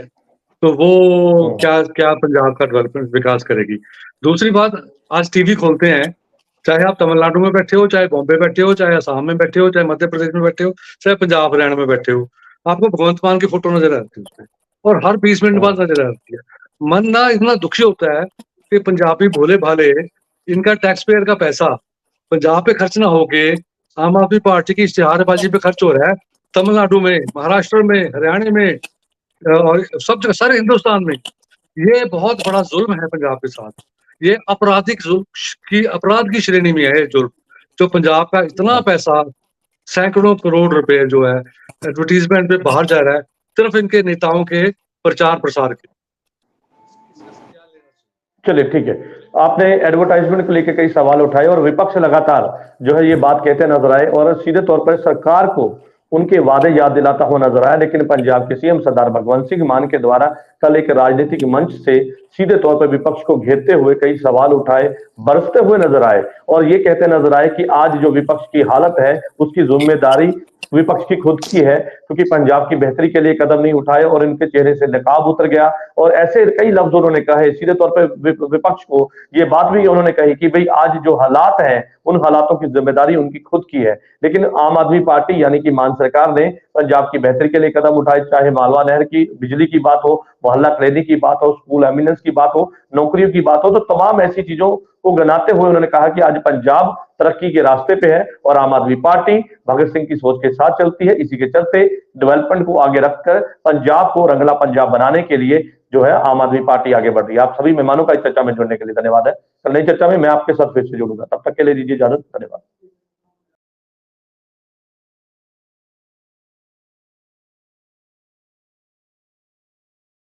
E: तो वो क्या क्या पंजाब का डेवलपमेंट विकास करेगी। दूसरी बात, आज टीवी खोलते हैं, चाहे आप तमिलनाडु में बैठे हो, चाहे बॉम्बे बैठे हो, चाहे असम में बैठे हो, चाहे मध्य प्रदेश में बैठे हो, चाहे पंजाब हरियाणा में बैठे हो, आपको भगवंत मान की फोटो नजर आती है उसमें, और हर 20 मिनट बाद नजर आती है। मन ना इतना दुखी होता है कि पंजाबी भोले भाले, इनका टैक्स पेयर का पैसा पंजाब पे खर्च ना होके आम आदमी पार्टी की इश्तिहारबाजी पे खर्च हो रहा है, तमिलनाडु में, महाराष्ट्र में, हरियाणा में और सब जगह, सारे हिंदुस्तान में। ये बहुत बड़ा जुल्म है पंजाब के साथ। ये आपराधिक अपराध की श्रेणी में है जुल्म, जो पंजाब का इतना पैसा, सैकड़ों करोड़ रुपए जो है एडवर्टीजमेंट पे बाहर जा रहा है, सिर्फ इनके नेताओं के प्रचार प्रसार के।
A: चलिए ठीक है, आपने एडवर्टाइजमेंट को लेकर कई सवाल उठाए और विपक्ष लगातार जो है ये बात कहते नजर आए और सीधे तौर पर सरकार को उनके वादे याद दिलाता हुआ नजर आया। लेकिन पंजाब के सीएम सरदार भगवंत सिंह मान के द्वारा कल एक राजनीतिक मंच से सीधे तौर पर विपक्ष को घेरते हुए कई सवाल उठाए, बरसते हुए नजर आए और ये कहते नजर आए कि आज जो विपक्ष की हालत है उसकी जिम्मेदारी विपक्ष की खुद की है, क्योंकि पंजाब की बेहतरी के लिए कदम नहीं उठाए और इनके चेहरे से नकाब उतर गया। और ऐसे कई लफ्ज उन्होंने कहे, सीधे तौर पर विपक्ष को ये बात भी उन्होंने कही कि भाई आज जो हालात हैं उन हालातों की जिम्मेदारी उनकी खुद की है। लेकिन आम आदमी पार्टी यानी कि मान सरकार ने पंजाब की बेहतरी के लिए कदम उठाए, चाहे मालवा नहर की बिजली की बात हो, मोहल्ला क्लिनिक की बात हो, स्कूल एम्बुलेंस की बात हो, नौकरियों की बात हो, तो तमाम ऐसी चीजों को गिनाते हुए उन्होंने कहा कि आज पंजाब तरक्की के रास्ते पे है और आम आदमी पार्टी भगत सिंह की सोच के साथ चलती है। इसी के चलते डेवलपमेंट को आगे रखकर पंजाब को रंगला पंजाब बनाने के लिए जो है आम आदमी पार्टी आगे बढ़ रही है। आप सभी मेहमानों का इस चर्चा में जुड़ने के लिए धन्यवाद है। कल नई चर्चा में मैं आपके साथ फिर से जुड़ूंगा, तब तक के लिए दीजिए इजाजत। धन्यवाद।